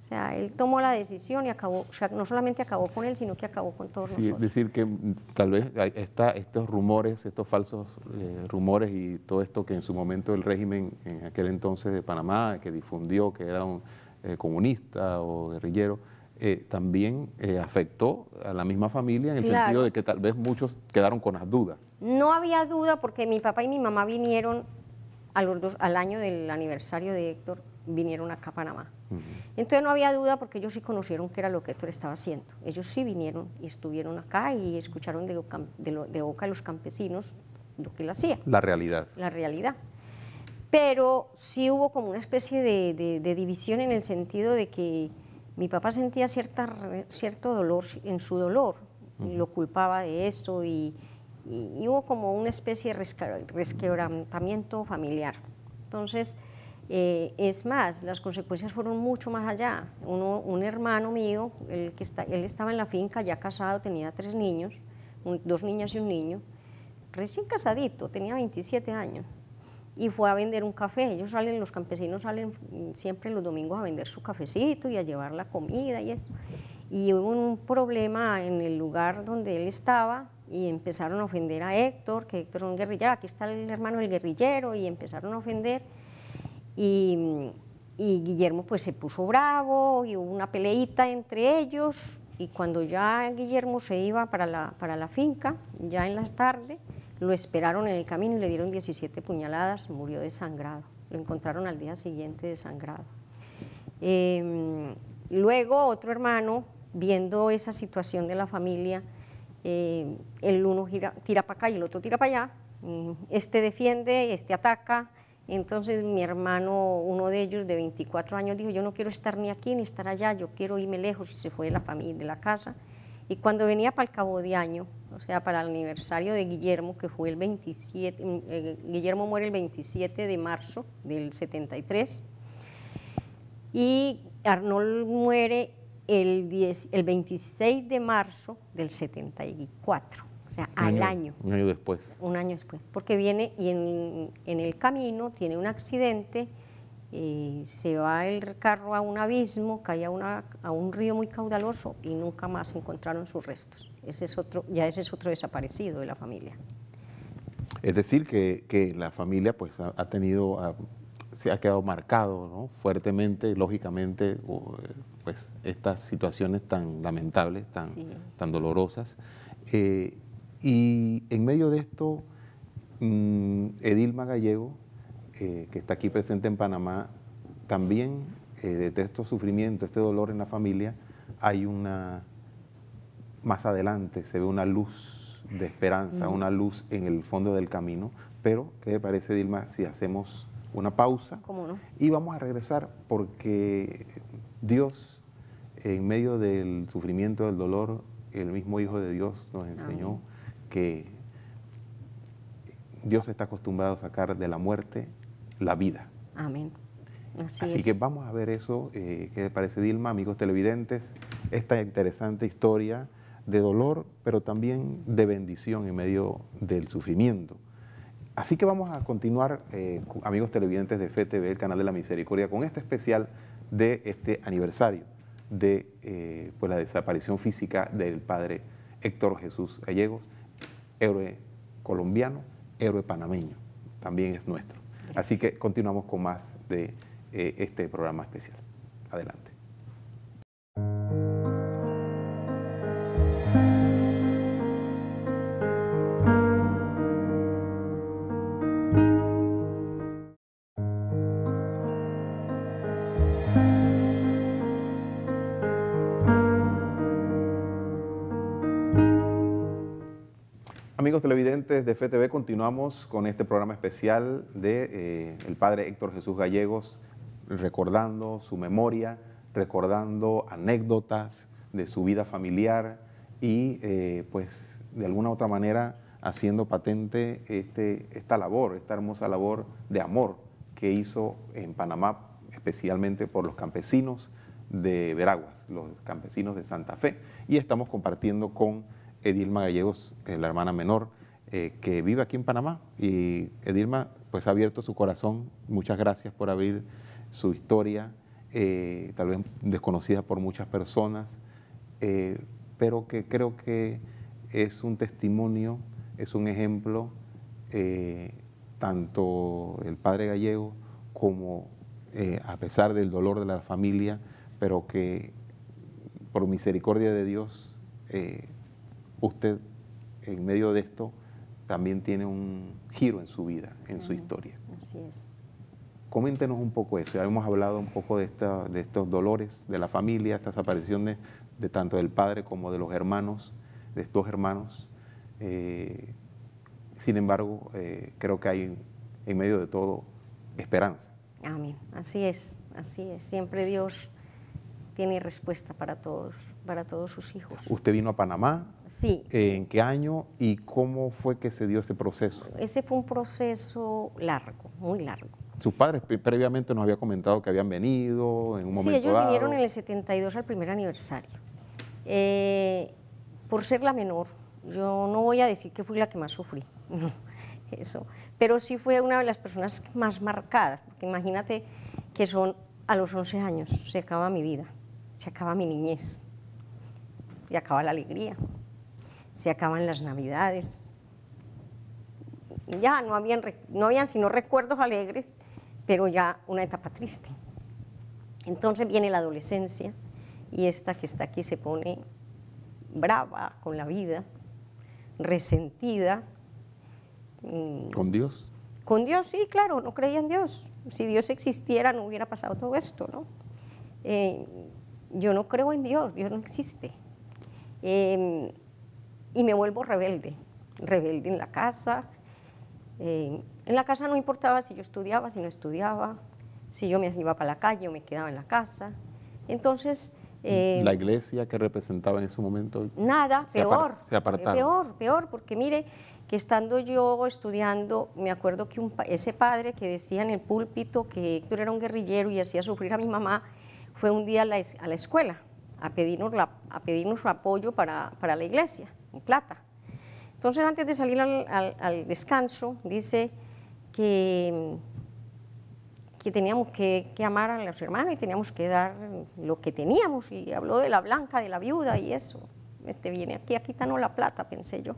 O sea, él tomó la decisión y acabó, o sea, no solamente acabó con él, sino que acabó con todos nosotros. Es decir, que tal vez estos rumores, estos falsos rumores y todo esto que en su momento el régimen, en aquel entonces de Panamá, que difundió que era comunista o guerrillero, también afectó a la misma familia en el Claro. sentido de que tal vez muchos quedaron con las dudas. No había duda porque mi papá y mi mamá vinieron al año del aniversario de Héctor, vinieron acá a Panamá. Entonces no había duda porque ellos sí conocieron qué era lo que Héctor estaba haciendo. Ellos sí vinieron y estuvieron acá y escucharon de boca de los campesinos lo que él hacía. La realidad. La realidad. Pero sí hubo como una especie de división en el sentido de que mi papá sentía cierto dolor en su dolor, y lo culpaba de eso y hubo como una especie de resquebrantamiento familiar. Entonces, es más, las consecuencias fueron mucho más allá. Un hermano mío, él estaba en la finca ya casado, tenía 3 niños, 2 niñas y un niño, recién casadito, tenía 27 años. Y fue a vender un café. Los campesinos salen siempre los domingos a vender su cafecito y a llevar la comida y eso. Y hubo un problema en el lugar donde él estaba y empezaron a ofender a Héctor, que Héctor era un guerrillero, aquí está el hermano del guerrillero, y empezaron a ofender. Y Guillermo pues se puso bravo y hubo una peleita entre ellos, y cuando ya Guillermo se iba para la finca, ya en las tardes, lo esperaron en el camino y le dieron 17 puñaladas, murió desangrado. Lo encontraron al día siguiente desangrado. Luego otro hermano, viendo esa situación de la familia, el uno tira para acá y el otro tira para allá, este defiende, este ataca. Entonces mi hermano, uno de ellos de 24 años, dijo: yo no quiero estar ni aquí ni estar allá, yo quiero irme lejos, y se fue de la familia, de la casa. Y cuando venía para el cabo de año, o sea, para el aniversario de Guillermo, que fue el 27, Guillermo muere el 27 de marzo del 73, y Arnold muere el 26 de marzo del 74, o sea, al año. Un año después. Un año después, porque viene y en el camino tiene un accidente, se va el carro a un abismo, cae a un río muy caudaloso y nunca más encontraron sus restos. Ese es otro desaparecido de la familia. Es decir, que la familia pues se ha quedado marcado, ¿no?, fuertemente, lógicamente, pues estas situaciones tan lamentables, tan dolorosas. Y en medio de esto, Edilma Gallego, que está aquí presente en Panamá, también de estos sufrimientos, este dolor en la familia, hay más adelante se ve una luz de esperanza, una luz en el fondo del camino. Pero, ¿qué le parece, Edilma, si hacemos una pausa? ¿Cómo no? Y vamos a regresar, porque Dios, en medio del sufrimiento, del dolor, el mismo Hijo de Dios nos enseñó que Dios está acostumbrado a sacar de la muerte la vida. Amén. Así que vamos a ver eso. ¿Qué le parece, Dilma, amigos televidentes? Esta interesante historia de dolor, pero también de bendición en medio del sufrimiento. Así que vamos a continuar, amigos televidentes de FETV, el canal de la Misericordia, con este especial de este aniversario de pues la desaparición física del padre Héctor Jesús Gallegos, héroe colombiano, héroe panameño, también es nuestro. Gracias. Así que continuamos con más de este programa especial. Adelante. Amigos televidentes de FETV, continuamos con este programa especial de el padre Héctor Jesús Gallegos, recordando su memoria, recordando anécdotas de su vida familiar y pues de alguna u otra manera haciendo patente esta labor, esta hermosa labor de amor que hizo en Panamá, especialmente por los campesinos de Veraguas, los campesinos de Santa Fe. Y estamos compartiendo con Edilma Gallegos, la hermana menor, que vive aquí en Panamá. Y Edilma pues ha abierto su corazón. Muchas gracias por abrir su historia, tal vez desconocida por muchas personas, pero que creo que es un testimonio, es un ejemplo, tanto el padre Gallego como a pesar del dolor de la familia, pero que por misericordia de Dios, usted en medio de esto también tiene un giro en su vida, en su historia. Así es. Coméntenos un poco eso. Ya hemos hablado un poco de estos dolores de la familia, estas apariciones de tanto del padre como de los hermanos, de estos hermanos. Sin embargo, creo que hay en medio de todo esperanza. Amén. Así es, así es. Siempre Dios tiene respuesta para todos sus hijos. Usted vino a Panamá. Sí. ¿En qué año y cómo fue que se dio ese proceso? Ese fue un proceso largo, muy largo. Sus padres previamente nos había comentado que habían venido en un momento Sí, ellos dado. vinieron en el 72 al primer aniversario. Por ser la menor, yo no voy a decir que fui la que más sufrí, no, eso, pero sí fue una de las personas más marcadas, porque imagínate que a los 11 años se acaba mi vida, se acaba mi niñez, se acaba la alegría, se acaban las navidades, ya no habían sino recuerdos alegres, pero ya una etapa triste. Entonces viene la adolescencia y esta que está aquí se pone brava con la vida, resentida. ¿Con Dios? Con Dios, sí, claro, no creía en Dios. Si Dios existiera no hubiera pasado todo esto, ¿no? Yo no creo en Dios, Dios no existe. Y me vuelvo rebelde en la casa. En la casa no importaba si yo estudiaba, si no estudiaba, si yo me iba para la calle o me quedaba en la casa. Entonces... ¿La iglesia que representaba en ese momento? Nada, peor. Se apartaron. Peor, porque mire que estando yo estudiando, me acuerdo que ese padre que decía en el púlpito que Héctor era un guerrillero y hacía sufrir a mi mamá, fue un día a la escuela a pedirnos apoyo para la iglesia, en plata. Entonces, antes de salir al descanso, dice que teníamos que amar a los hermanos y teníamos que dar lo que teníamos, y habló de la blanca, de la viuda y eso. Viene aquí a quitarnos la plata, pensé yo.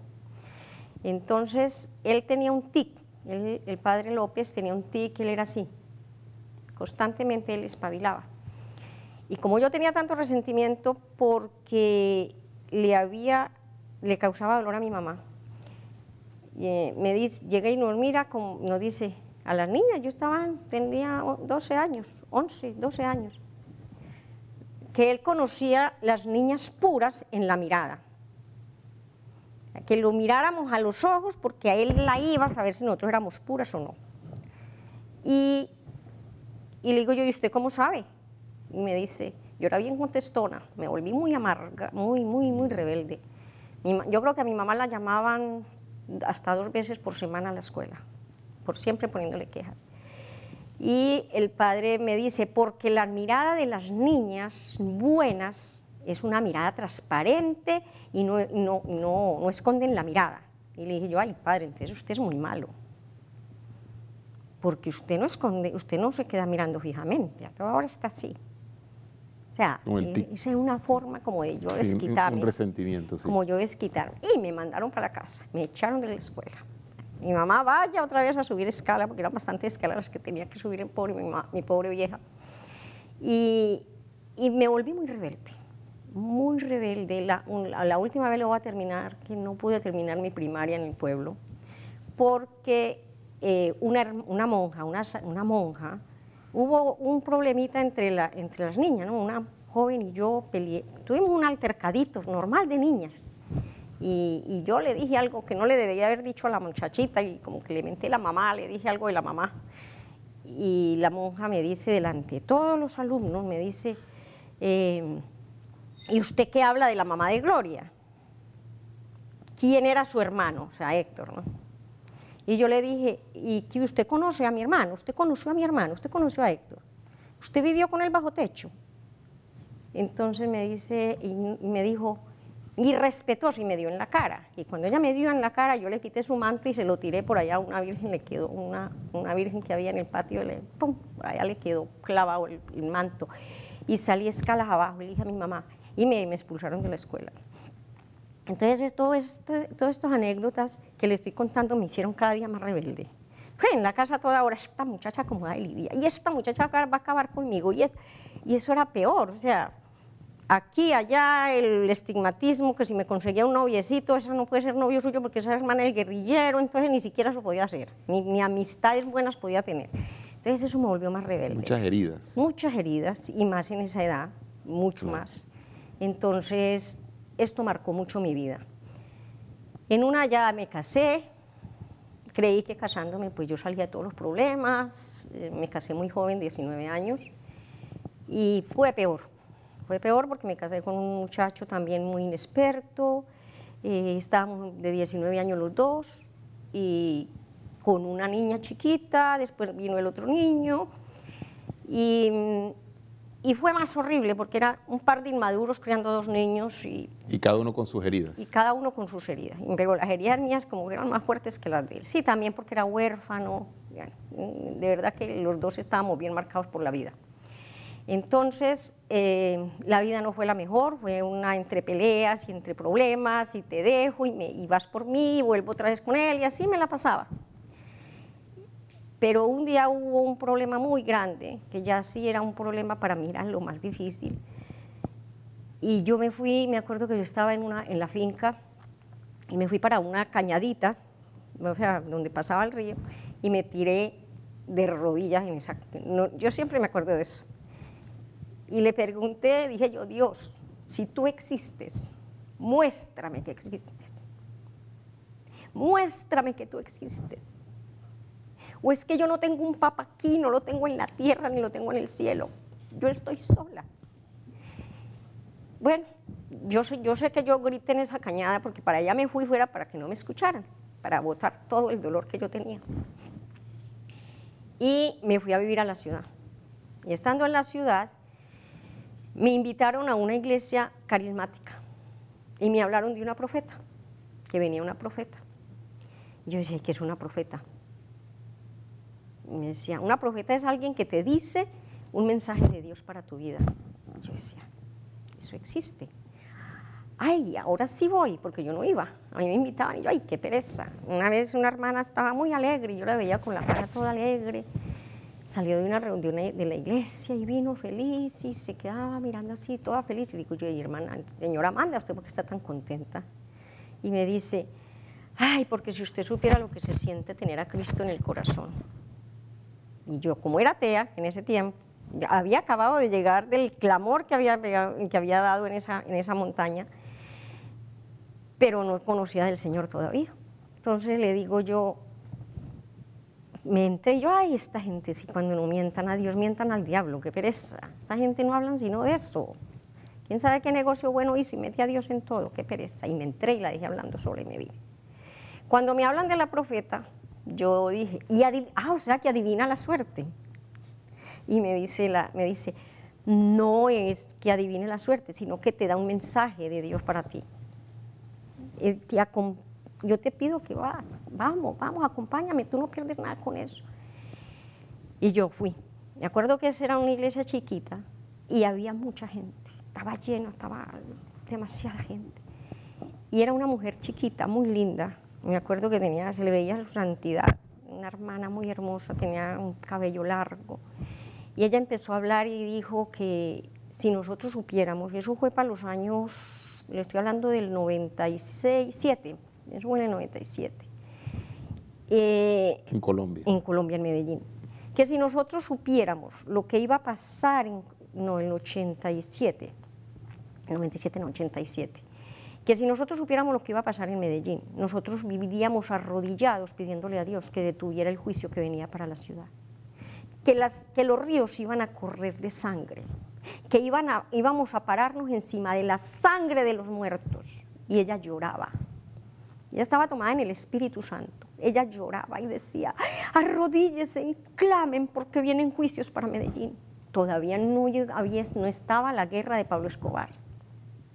Entonces, él tenía un tic, el padre López tenía un tic, él era así, constantemente él espabilaba. Y como yo tenía tanto resentimiento porque le causaba dolor a mi mamá, llega y nos mira, nos dice a las niñas, tenía 12 años, 11, 12 años, que él conocía las niñas puras en la mirada, que lo miráramos a los ojos porque a él la iba a saber si nosotros éramos puras o no. Y le digo yo, ¿y usted cómo sabe? Y me dice, yo era bien contestona, me volví muy amarga, muy rebelde. Yo creo que a mi mamá la llamaban hasta 2 veces por semana a la escuela, por siempre poniéndole quejas. Y el padre me dice, porque la mirada de las niñas buenas es una mirada transparente y no esconden la mirada. Y le dije yo, ay padre, entonces usted es muy malo, porque usted no esconde, usted no se queda mirando fijamente, ahora está así. O sea, esa es una forma como de yo desquitarme. Un resentimiento, sí. Como yo desquitarme. Y me mandaron para la casa, me echaron de la escuela. Mi mamá vaya otra vez a subir escala, porque eran bastantes escalas las que tenía que subir mi pobre vieja. Y me volví muy rebelde, muy rebelde. La última vez lo voy a terminar, que no pude terminar mi primaria en el pueblo, porque una monja, hubo un problemita entre las niñas, ¿no? Una joven y yo tuvimos un altercadito normal de niñas. Y yo le dije algo que no le debía haber dicho a la muchachita, y como que le menté a la mamá, le dije algo de la mamá. Y la monja me dice, delante de todos los alumnos, me dice, ¿y usted qué habla de la mamá de Gloria? ¿Quién era su hermano? O sea, Héctor, ¿no? Y yo le dije, ¿y que usted conoce a mi hermano? ¿Usted conoció a mi hermano? ¿Usted conoció a Héctor? ¿Usted vivió con él bajo techo? Entonces me dice, y me dijo, y respetuoso, y me dio en la cara. Y cuando ella me dio en la cara, yo le quité su manto y se lo tiré por allá a una virgen, le quedó una virgen que había en el patio, ¡pum! Por allá le quedó clavado el manto. Y salí escalas abajo, y le dije a mi mamá, y me expulsaron de la escuela. Entonces, todas estas anécdotas que le estoy contando me hicieron cada día más rebelde. en la casa toda hora, esta muchacha acomodada de Lidia, y esta muchacha va a acabar conmigo, y eso era peor, o sea, aquí, allá, el estigmatismo, que si me conseguía un noviecito, esa no puede ser novio suyo porque esa es hermana del guerrillero, entonces ni siquiera eso podía hacer, ni amistades buenas podía tener. Entonces eso me volvió más rebelde. Muchas heridas. Muchas heridas, y más en esa edad, mucho más. Entonces, esto marcó mucho mi vida. En una ya me casé, creí que casándome pues yo salía de todos los problemas, me casé muy joven, 19 años, y fue peor porque me casé con un muchacho también muy inexperto, estábamos de 19 años los dos, y con una niña chiquita, después vino el otro niño, y fue más horrible porque era un par de inmaduros criando dos niños. Y cada uno con sus heridas. Y cada uno con sus heridas, pero las heridas mías como que eran más fuertes que las de él. Sí, también porque era huérfano, de verdad que los dos estábamos bien marcados por la vida. Entonces, la vida no fue la mejor, fue una entre peleas y entre problemas, y te dejo, y vas por mí, y vuelvo otra vez con él, y así me la pasaba. Pero un día hubo un problema muy grande, que ya sí era un problema para mí, era lo más difícil. Y yo me fui, me acuerdo que yo estaba en la finca, y me fui para una cañadita, o sea, donde pasaba el río, y me tiré de rodillas en esa... yo siempre me acuerdo de eso. Y le pregunté, dije yo, Dios, si tú existes, muéstrame que existes. Muéstrame que tú existes. O es que yo no tengo un papá aquí, no lo tengo en la tierra, ni lo tengo en el cielo. Yo estoy sola. Bueno, yo sé que yo grité en esa cañada porque para allá me fui fuera para que no me escucharan, para botar todo el dolor que yo tenía. Y me fui a vivir a la ciudad. Y estando en la ciudad, me invitaron a una iglesia carismática y me hablaron de una profeta, que venía una profeta. Y yo decía, ¿qué es una profeta? Y me decía, una profeta es alguien que te dice un mensaje de Dios para tu vida. Y yo decía, eso existe. Ay, ahora sí voy, porque yo no iba. A mí me invitaban y yo, ay, qué pereza. Una vez una hermana estaba muy alegre y yo la veía con la cara toda alegre. Salió de una reunión de la iglesia y vino feliz y se quedaba mirando así, toda feliz. Y digo yo, hermana, señora Amanda, ¿usted por qué está tan contenta? Y me dice, ay, porque si usted supiera lo que se siente tener a Cristo en el corazón. Y yo, como era atea en ese tiempo, había acabado de llegar del clamor que había dado en esa montaña, pero no conocía del Señor todavía. Entonces le digo yo, me entré yo, ay, esta gente, si cuando no mientan a Dios, mientan al diablo, qué pereza. Esta gente no hablan sino de eso. ¿Quién sabe qué negocio bueno hizo y mete a Dios en todo? Qué pereza. Y me entré y la dejé hablando sola y me vine. Cuando me hablan de la profeta, yo dije, o sea que adivina la suerte. Y me dice, no es que adivine la suerte, sino que te da un mensaje de Dios para ti. Yo te pido que vamos, acompáñame, tú no pierdes nada con eso. Y yo fui. Me acuerdo que esa era una iglesia chiquita y había mucha gente, estaba lleno, estaba demasiada gente. Y era una mujer chiquita, muy linda. Me acuerdo que se le veía su santidad, una hermana muy hermosa, tenía un cabello largo. Y ella empezó a hablar y dijo que si nosotros supiéramos, y eso fue para los años, le estoy hablando del 97, eso fue en el 97. En Colombia. En Colombia, en Medellín. Que si nosotros supiéramos lo que iba a pasar en el 87, que si nosotros supiéramos lo que iba a pasar en Medellín, nosotros viviríamos arrodillados pidiéndole a Dios que detuviera el juicio que venía para la ciudad. Que los ríos iban a correr de sangre, que íbamos a pararnos encima de la sangre de los muertos. Y ella lloraba. Ella estaba tomada en el Espíritu Santo. Ella lloraba y decía, arrodíllese y clamen porque vienen juicios para Medellín. Todavía no estaba la guerra de Pablo Escobar.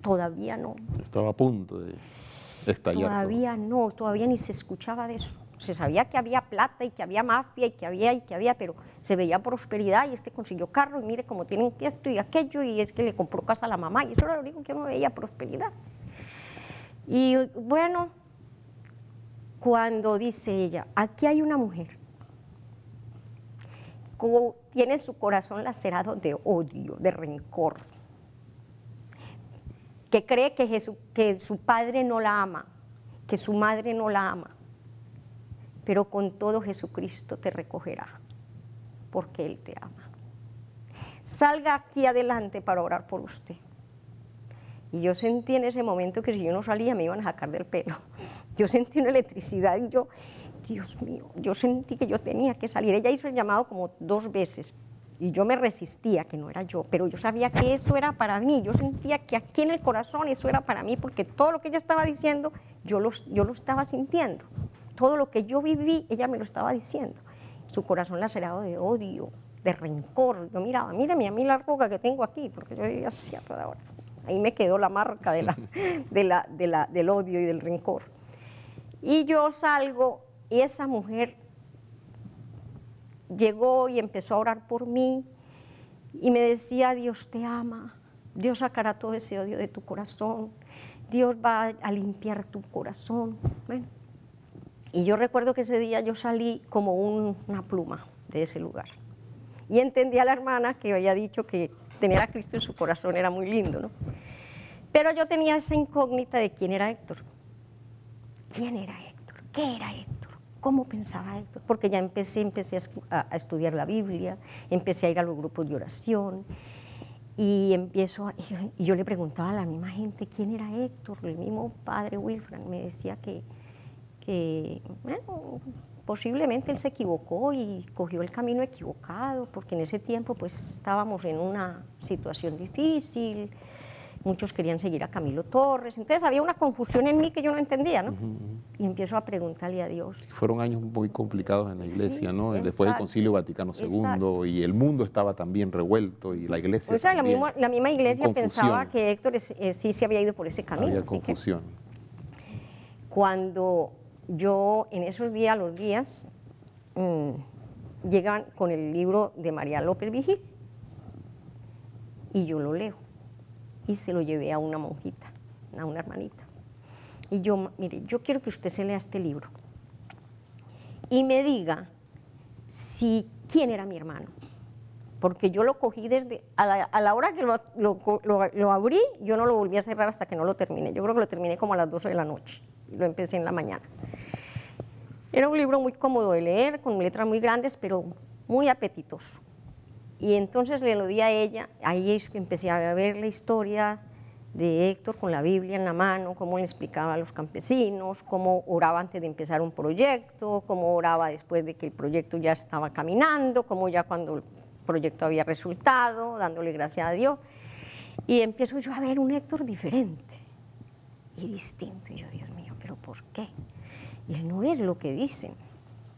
Todavía no. Estaba a punto de estallar. Todavía ni se escuchaba de eso. Se sabía que había plata y que había mafia y que había, pero se veía prosperidad y este consiguió carro y mire cómo tienen esto y aquello y es que le compró casa a la mamá y eso era lo único que uno veía, prosperidad. Y bueno, cuando dice ella, aquí hay una mujer tiene su corazón lacerado de odio, de rencor, que cree que su padre no la ama, que su madre no la ama, pero con todo Jesucristo te recogerá, porque Él te ama. Salga aquí adelante para orar por usted. Y yo sentí en ese momento que si yo no salía me iban a sacar del pelo. Yo sentí una electricidad y yo, Dios mío, yo sentí que yo tenía que salir. Ella hizo el llamado como 2 veces y yo me resistía, que no era yo, pero yo sabía que eso era para mí. Yo sentía que aquí en el corazón eso era para mí, porque todo lo que ella estaba diciendo, yo lo estaba sintiendo. Todo lo que yo viví, ella me lo estaba diciendo. Su corazón lacerado de odio, de rencor. Yo miraba, mírame a mí la arruga que tengo aquí, porque yo vivía así a toda hora. Ahí me quedó la marca del odio y del rencor. Y yo salgo y esa mujer llegó y empezó a orar por mí y me decía, Dios te ama, Dios sacará todo ese odio de tu corazón, Dios va a limpiar tu corazón. Bueno, y yo recuerdo que ese día yo salí como una pluma de ese lugar y entendí a la hermana que había dicho que tener a Cristo en su corazón era muy lindo, ¿no? Pero yo tenía esa incógnita de quién era Héctor. ¿Quién era Héctor? ¿Qué era Héctor? ¿Cómo pensaba Héctor? Porque ya empecé a estudiar la Biblia, empecé a ir a los grupos de oración y yo le preguntaba a la misma gente quién era Héctor. El mismo padre Wilfran me decía que bueno, posiblemente él se equivocó y cogió el camino equivocado, porque en ese tiempo pues estábamos en una situación difícil, muchos querían seguir a Camilo Torres, entonces había una confusión en mí que yo no entendía, ¿no? Y empiezo a preguntarle a Dios. Fueron años muy complicados en la iglesia, Sí, ¿no? Después del Concilio Vaticano II, exacto. y el mundo estaba también revuelto y la iglesia O sea, la también, misma iglesia pensaba confusión. que Héctor sí se había ido por ese camino. Había así que confusión. cuando yo en esos días, los días, llegan con el libro de María López Vigil y yo lo leo y se lo llevé a una monjita, a una hermanita. Y yo, mire, yo quiero que usted se lea este libro y me diga quién era mi hermano, porque yo lo cogí a la hora que lo abrí, yo no lo volví a cerrar hasta que no lo terminé. Yo creo que lo terminé como a las 12 de la noche y lo empecé en la mañana. Era un libro muy cómodo de leer, con letras muy grandes, pero muy apetitoso. Y entonces le lo di a ella, ahí es que empecé a ver la historia de Héctor con la Biblia en la mano, cómo le explicaba a los campesinos, cómo oraba antes de empezar un proyecto, cómo oraba después de que el proyecto ya estaba caminando, cómo ya cuando el proyecto había resultado, dándole gracias a Dios. Y empiezo yo a ver un Héctor diferente y distinto. Y yo, Dios mío, ¿pero por qué? Y él no es lo que dicen.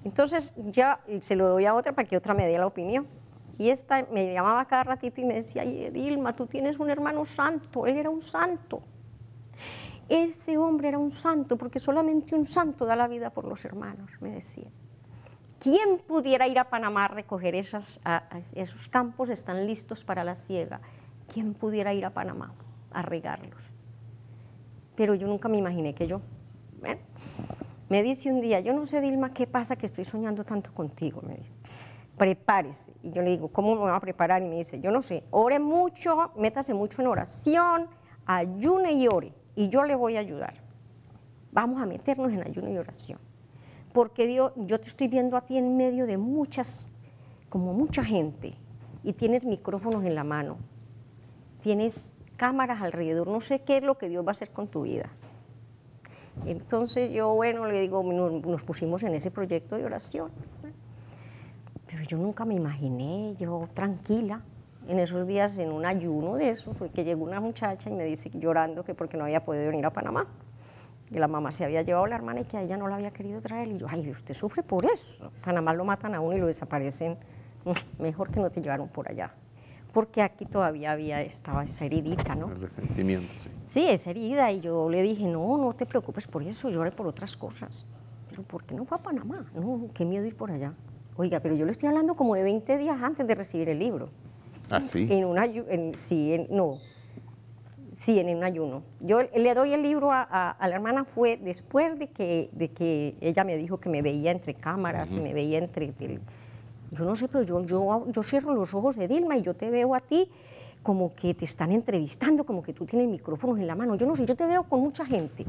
Entonces ya se lo doy a otra para que otra me dé la opinión. Y esta me llamaba cada ratito y me decía, ay, Dilma, tú tienes un hermano santo, él era un santo. Ese hombre era un santo, porque solamente un santo da la vida por los hermanos, me decía. ¿Quién pudiera ir a Panamá a recoger esos campos? Están listos para la siega. ¿Quién pudiera ir a Panamá a regarlos? Pero yo nunca me imaginé que yo. ¿Ven? Me dice un día, yo no sé, Dilma, ¿qué pasa que estoy soñando tanto contigo? Me dice, prepárese. Y yo le digo, ¿cómo me voy a preparar? Y me dice, yo no sé, ore mucho, métase mucho en oración, ayune y ore, y yo le voy a ayudar. Vamos a meternos en ayuno y oración. Porque Dios, yo te estoy viendo a ti en medio de mucha gente, y tienes micrófonos en la mano, tienes cámaras alrededor, no sé qué es lo que Dios va a hacer con tu vida. Entonces yo, bueno, le digo, nos pusimos en ese proyecto de oración, pero yo nunca me imaginé, yo tranquila, en esos días en un ayuno de eso, fue que llegó una muchacha y me dice llorando que porque no había podido venir a Panamá, que la mamá se había llevado a la hermana y que a ella no la había querido traer, y yo, ay, usted sufre por eso, Panamá lo matan a uno y lo desaparecen, mejor que no te llevaron por allá. Porque aquí todavía estaba esa heridita, ¿no? El resentimiento, sí. Sí, esa herida, y yo le dije, no te preocupes por eso, llore por otras cosas. Pero ¿por qué no fue a Panamá? No, qué miedo ir por allá. Oiga, pero yo le estoy hablando como de 20 días antes de recibir el libro. ¿Ah, sí? En un ayuno. Yo le doy el libro a la hermana, fue después de que ella me dijo que me veía entre cámaras y me veía entre Yo no sé, pero yo cierro los ojos de Dilma y yo te veo a ti como que te están entrevistando, como que tú tienes micrófonos en la mano. Yo no sé, yo te veo con mucha gente.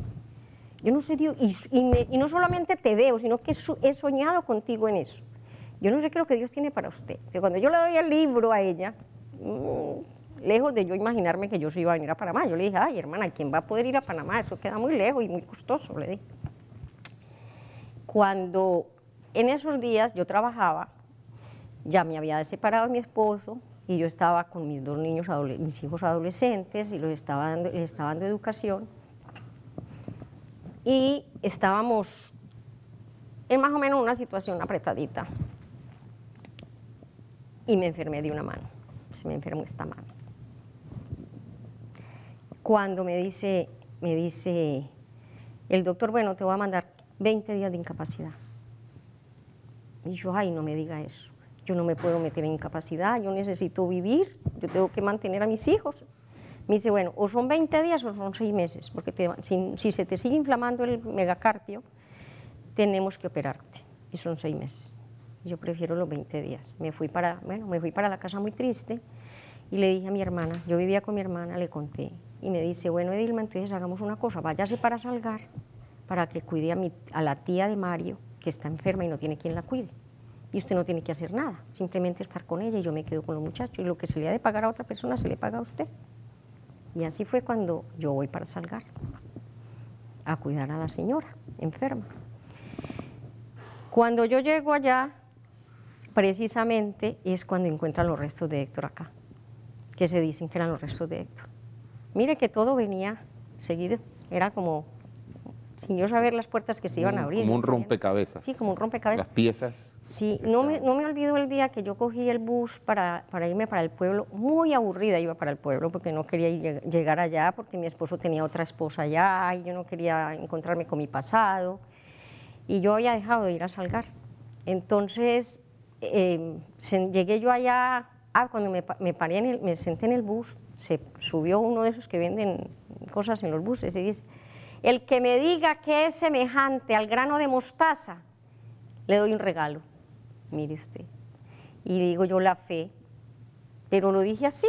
Yo no sé, Dios, y no solamente te veo, sino que he soñado contigo en eso. Yo no sé qué es lo que Dios tiene para usted. O sea, cuando yo le doy el libro a ella, lejos de yo imaginarme que yo se iba a venir a Panamá, yo le dije, ay, hermana, ¿quién va a poder ir a Panamá? Eso queda muy lejos y muy costoso, le dije. Cuando en esos días yo trabajaba, ya me había separado de mi esposo y yo estaba con mis dos niños, mis hijos adolescentes, y les estaba dando educación. Y estábamos en más o menos una situación apretadita. Y me enfermé de una mano, se me enfermó esta mano. Cuando me dice el doctor, bueno, te voy a mandar 20 días de incapacidad. Y yo, ay, no me diga eso. Yo no me puedo meter en incapacidad, yo necesito vivir, yo tengo que mantener a mis hijos. Me dice, bueno, o son 20 días o son 6 meses, porque si se te sigue inflamando el megacarpio, tenemos que operarte, y son 6 meses. Yo prefiero los 20 días. Me fui para la casa muy triste, y le dije a mi hermana, yo vivía con mi hermana, le conté, y me dice, bueno, Edilma, entonces hagamos una cosa, váyase para Salgar, para que cuide a la tía de Mario, que está enferma y no tiene quien la cuide. Y usted no tiene que hacer nada, simplemente estar con ella y yo me quedo con los muchachos, y lo que se le ha de pagar a otra persona se le paga a usted. Y así fue cuando yo voy para Salgar a cuidar a la señora enferma. Cuando yo llego allá, precisamente es cuando encuentran los restos de Héctor acá, que se dicen que eran los restos de Héctor. Mire que todo venía seguido, era como sin yo saber las puertas que se iban a abrir. Como un rompecabezas. Sí, como un rompecabezas. Las piezas. Sí, no me olvido el día que yo cogí el bus para irme para el pueblo, muy aburrida iba para el pueblo porque no quería llegar allá, porque mi esposo tenía otra esposa allá y yo no quería encontrarme con mi pasado, y yo había dejado de ir a Salgar. Entonces, llegué yo allá, cuando me senté en el bus, se subió uno de esos que venden cosas en los buses y dice, el que me diga que es semejante al grano de mostaza, le doy un regalo, mire usted. Y digo yo la fe, pero lo dije así,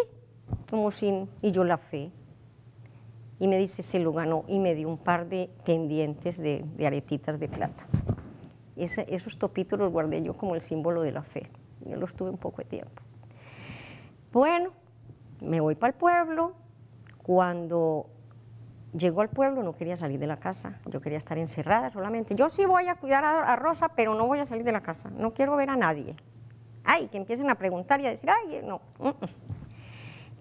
como y yo la fe. Y me dice, se lo ganó, y me dio un par de pendientes de aretitas de plata. Esos topitos los guardé yo como el símbolo de la fe. Yo los tuve un poco de tiempo. Bueno, me voy para el pueblo. Cuando llego al pueblo no quería salir de la casa, yo quería estar encerrada solamente. Yo sí voy a cuidar a Rosa, pero no voy a salir de la casa, no quiero ver a nadie. Ay, que empiecen a preguntar y a decir, ay, no.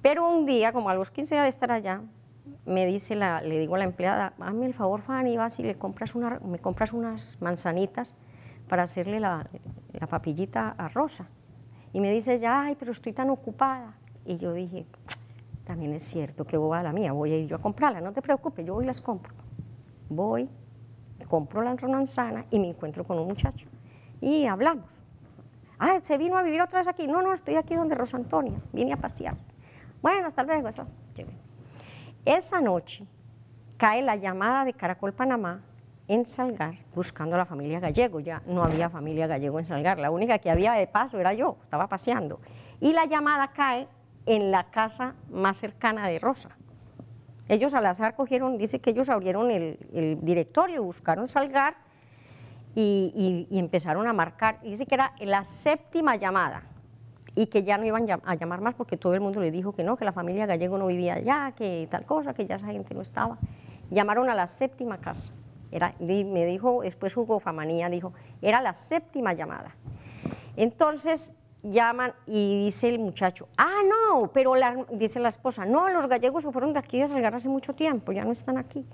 Pero un día, como a los 15 días de estar allá, le digo a la empleada, hazme el favor, Fanny, vas y me compras unas manzanitas para hacerle la papillita a Rosa. Y me dice ella, ay, pero estoy tan ocupada. Y yo dije, también es cierto, que boba la mía, voy a ir yo a comprarla, no te preocupes, yo voy y las compro. Voy, compro la manzana y me encuentro con un muchacho y hablamos. Ah, ¿se vino a vivir otra vez aquí? No, no, estoy aquí donde Rosa Antonia, vine a pasear. Bueno, hasta luego. Esa noche cae la llamada de Caracol Panamá en Salgar buscando a la familia Gallego. Ya no había familia Gallego en Salgar, la única que había de paso era yo, estaba paseando. Y la llamada cae en la casa más cercana de Rosa. Ellos al azar dice que ellos abrieron el directorio, buscaron Salgar y empezaron a marcar. Dice que era la 7ª llamada y que ya no iban a llamar más porque todo el mundo le dijo que no, que la familia Gallego no vivía allá, que tal cosa, que ya esa gente no estaba. Llamaron a la 7ª casa. Me dijo, después Hugo Famanía dijo, era la 7ª llamada. Entonces llaman y dice el muchacho, ah, no, pero dice la esposa, no, los gallegos se fueron de aquí de Salgar hace mucho tiempo, ya no están aquí.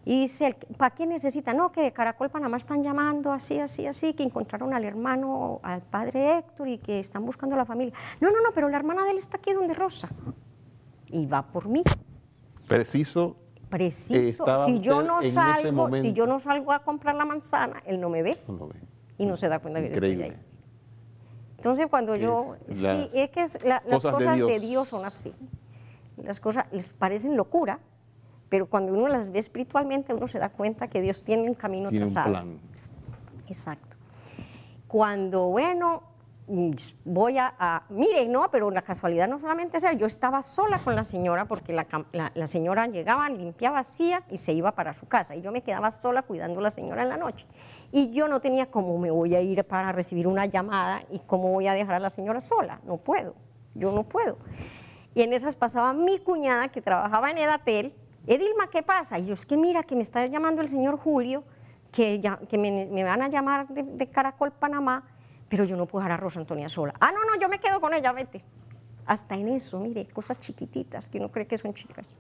Y dice, ¿para qué necesita? No, que de Caracol Panamá están llamando así, así, así, que encontraron al hermano, al padre Héctor y que están buscando a la familia. No, no, no, pero la hermana de él está aquí donde Rosa. Y va por mí. Preciso. Si yo no salgo a comprar la manzana, él no me ve. No lo ve. Y no se da cuenta que yo Increíble. estoy ahí. Entonces cuando las cosas de Dios son así. Las cosas les parecen locura, pero cuando uno las ve espiritualmente, uno se da cuenta que Dios tiene un camino trazado. Tiene un plan. Exacto. Cuando, bueno, voy mire, no, pero la casualidad no solamente es, yo estaba sola con la señora porque la señora llegaba, limpiaba, hacía y se iba para su casa y yo me quedaba sola cuidando a la señora en la noche y yo no tenía cómo me voy a ir para recibir una llamada y cómo voy a dejar a la señora sola, no puedo, yo no puedo. Y en esas pasaba mi cuñada que trabajaba en Edatel, Edilma, ¿qué pasa? Y yo, es que mira que me está llamando el señor Julio, que me van a llamar de Caracol, Panamá, pero yo no puedo dejar a Rosa Antonia sola. Ah, no, yo me quedo con ella, vete. Hasta en eso, mire, cosas chiquititas que uno cree que son chicas.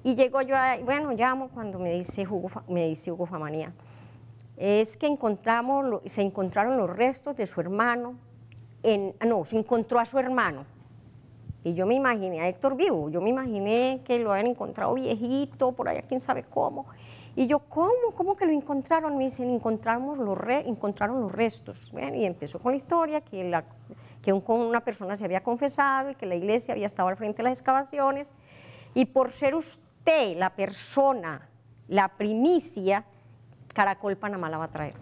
Y llego yo, bueno, llamo cuando me dice Hugo Famanía, es que se encontraron los restos de su hermano, se encontró a su hermano. Y yo me imaginé a Héctor vivo, yo me imaginé que lo habían encontrado viejito, por allá quién sabe cómo. Y yo, ¿cómo que lo encontraron? Me dicen, encontraron los restos. Bueno, y empezó con la historia, que una persona se había confesado y que la iglesia había estado al frente de las excavaciones. Y por ser usted la persona, la primicia, Caracol Panamá la va a traer.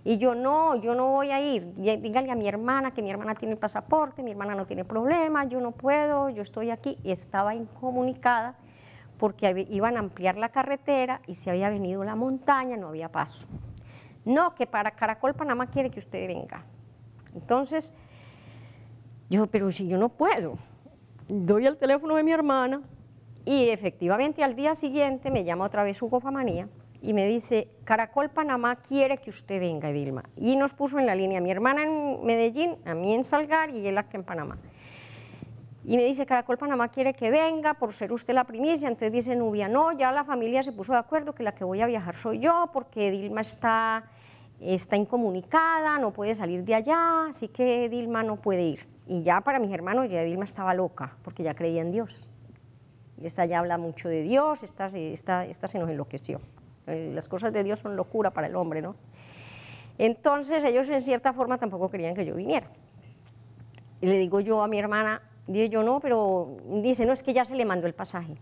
Y yo no voy a ir, díganle a mi hermana que mi hermana tiene el pasaporte, mi hermana no tiene problema, yo no puedo, yo estoy aquí. Y estaba incomunicada porque iban a ampliar la carretera y se había venido la montaña, no había paso. No, que para Caracol Panamá quiere que usted venga. Entonces, pero si yo no puedo, doy el teléfono de mi hermana y efectivamente al día siguiente me llama otra vez Hugo Famanía y me dice, Caracol Panamá quiere que usted venga, Edilma. Y nos puso en la línea, mi hermana en Medellín, a mí en Salgar y él aquí en Panamá. Y me dice, Caracol Panamá quiere que venga por ser usted la primicia. Entonces dice Nubia, no, ya la familia se puso de acuerdo que la que voy a viajar soy yo porque Edilma está incomunicada, no puede salir de allá, así que Edilma no puede ir. Y ya para mis hermanos ya Edilma estaba loca porque ya creía en Dios. Y esta ya habla mucho de Dios, esta se nos enloqueció. Las cosas de Dios son locura para el hombre, ¿no? Entonces ellos en cierta forma tampoco querían que yo viniera. Y le digo yo a mi hermana, dije yo no, pero dice, no, es que ya se le mandó el pasaje.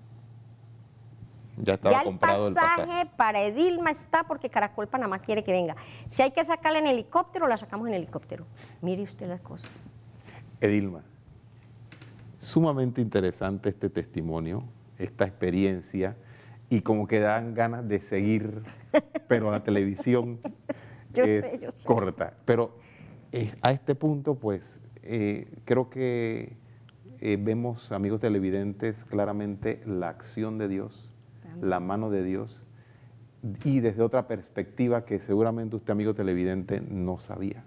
Ya estaba comprado el pasaje. Para Edilma está porque Caracol Panamá quiere que venga. Si hay que sacarla en helicóptero, la sacamos en helicóptero. Mire usted las cosas. Edilma, sumamente interesante este testimonio, esta experiencia, y como que dan ganas de seguir, pero la televisión yo es sé. corta. Pero a este punto, pues, creo que vemos, amigos televidentes, claramente la acción de Dios, la mano de Dios, y desde otra perspectiva que seguramente usted, amigo televidente, no sabía,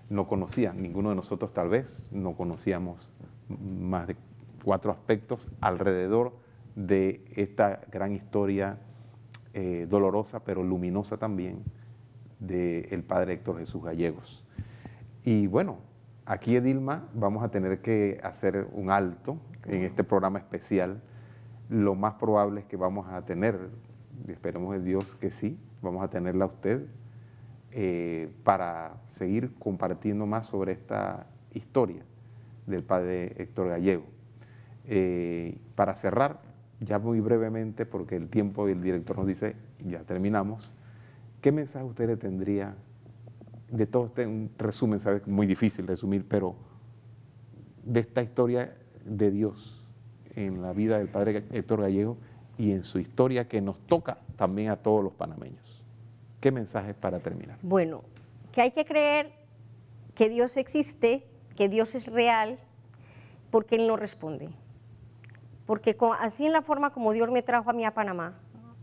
no conocía. Ninguno de nosotros tal vez no conocíamos más de 4 aspectos alrededor de esta gran historia dolorosa, pero luminosa también, del padre Héctor Jesús Gallegos. Y bueno, aquí, Edilma, vamos a tener que hacer un alto en este programa especial. Lo más probable es que vamos a tener, esperemos de Dios que sí, vamos a tenerla a usted para seguir compartiendo más sobre esta historia del padre Héctor Gallego. Para cerrar, ya muy brevemente, porque el tiempo y el director nos dice, ya terminamos, ¿qué mensaje usted le tendría de todo este, un resumen, sabes, muy difícil resumir, pero de esta historia de Dios en la vida del padre Héctor Gallego y en su historia que nos toca también a todos los panameños? ¿Qué mensaje para terminar? Bueno, que hay que creer que Dios existe, que Dios es real, porque Él no responde. Porque así en la forma como Dios me trajo a mí a Panamá,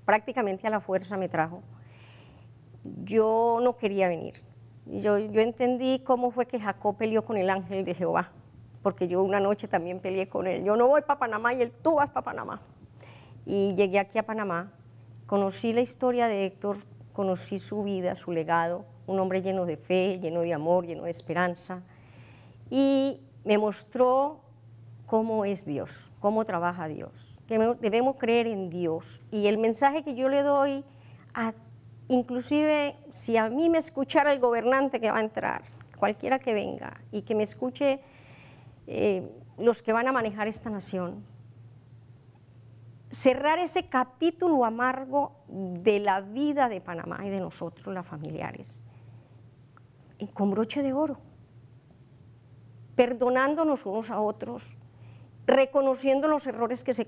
prácticamente a la fuerza me trajo, yo no quería venir. Yo entendí cómo fue que Jacob peleó con el ángel de Jehová, porque yo una noche también peleé con él. Yo no voy para Panamá y él, tú vas para Panamá. Y llegué aquí a Panamá, conocí la historia de Héctor, conocí su vida, su legado, un hombre lleno de fe, lleno de amor, lleno de esperanza, y me mostró cómo es Dios, cómo trabaja Dios, que debemos creer en Dios. Y el mensaje que yo le doy, inclusive si a mí me escuchara el gobernante que va a entrar, cualquiera que venga, y que me escuche los que van a manejar esta nación, cerrar ese capítulo amargo de la vida de Panamá y de nosotros, los familiares, con broche de oro, perdonándonos unos a otros, reconociendo los errores que se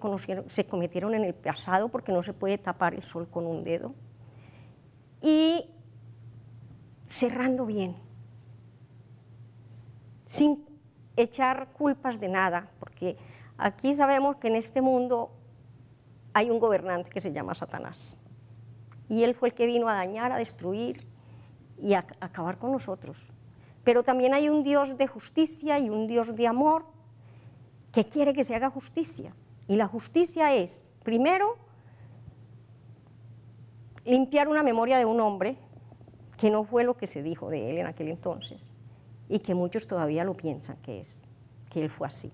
cometieron en el pasado, porque no se puede tapar el sol con un dedo, y cerrando bien, sin echar culpas de nada, porque aquí sabemos que en este mundo hay un gobernante que se llama Satanás, y él fue el que vino a dañar, a destruir y a acabar con nosotros. Pero también hay un Dios de justicia y un Dios de amor que quiere que se haga justicia, y la justicia es, primero, limpiar una memoria de un hombre que no fue lo que se dijo de él en aquel entonces, y que muchos todavía lo piensan que él fue así.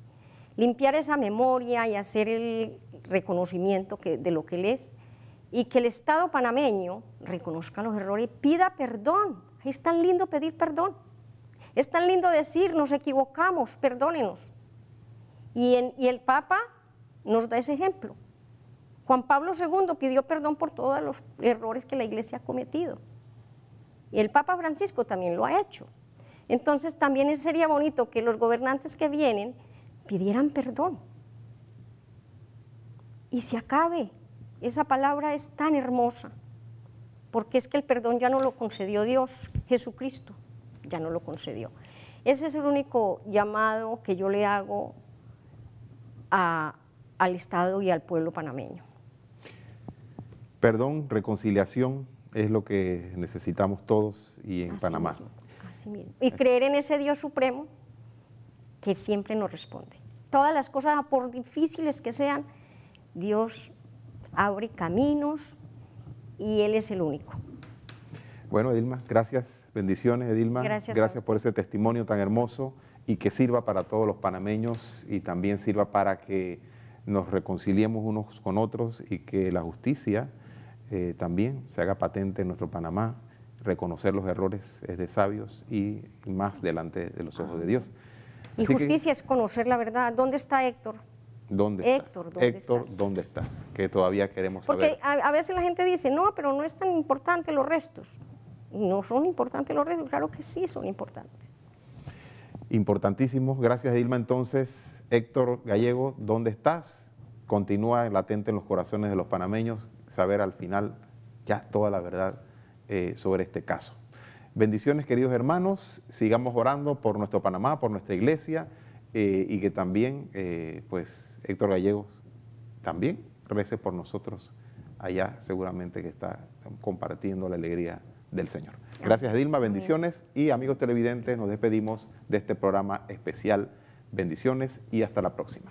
Limpiar esa memoria y hacer el reconocimiento de lo que él es, y que el Estado panameño reconozca los errores, pida perdón. Es tan lindo pedir perdón, es tan lindo decir nos equivocamos, perdónenos. Y el Papa nos da ese ejemplo. Juan Pablo II pidió perdón por todos los errores que la Iglesia ha cometido, y el Papa Francisco también lo ha hecho. Entonces también sería bonito que los gobernantes que vienen pidieran perdón y se acabe. Esa palabra es tan hermosa, porque es que el perdón ya no lo concedió Dios, Jesucristo ya no lo concedió. Ese es el único llamado que yo le hago al Estado y al pueblo panameño. Perdón, reconciliación es lo que necesitamos todos y en Panamá. Así mismo. Y creer en ese Dios supremo que siempre nos responde. Todas las cosas, por difíciles que sean, Dios abre caminos y Él es el único. Bueno, Edilma, gracias, bendiciones, Edilma. Gracias por ese testimonio tan hermoso y que sirva para todos los panameños y también sirva para que nos reconciliemos unos con otros y que la justicia también se haga patente en nuestro Panamá. Reconocer los errores es de sabios y más delante de los ojos de Dios. Y así justicia es conocer la verdad. ¿Dónde está Héctor? ¿Dónde estás? Héctor, ¿dónde estás? Que todavía queremos saber. Porque a veces la gente dice, no, pero no es tan importante los restos. No son importantes los restos, claro que sí son importantes. Importantísimos. Gracias, Edilma. Entonces, Héctor Gallego, ¿dónde estás? Continúa latente en los corazones de los panameños saber al final ya toda la verdad sobre este caso. Bendiciones, queridos hermanos. Sigamos orando por nuestro Panamá, por nuestra iglesia, y que también, pues, Héctor Gallegos también rece por nosotros allá, seguramente que está compartiendo la alegría del Señor. Gracias, Edilma, bendiciones, y amigos televidentes, nos despedimos de este programa especial. Bendiciones y hasta la próxima.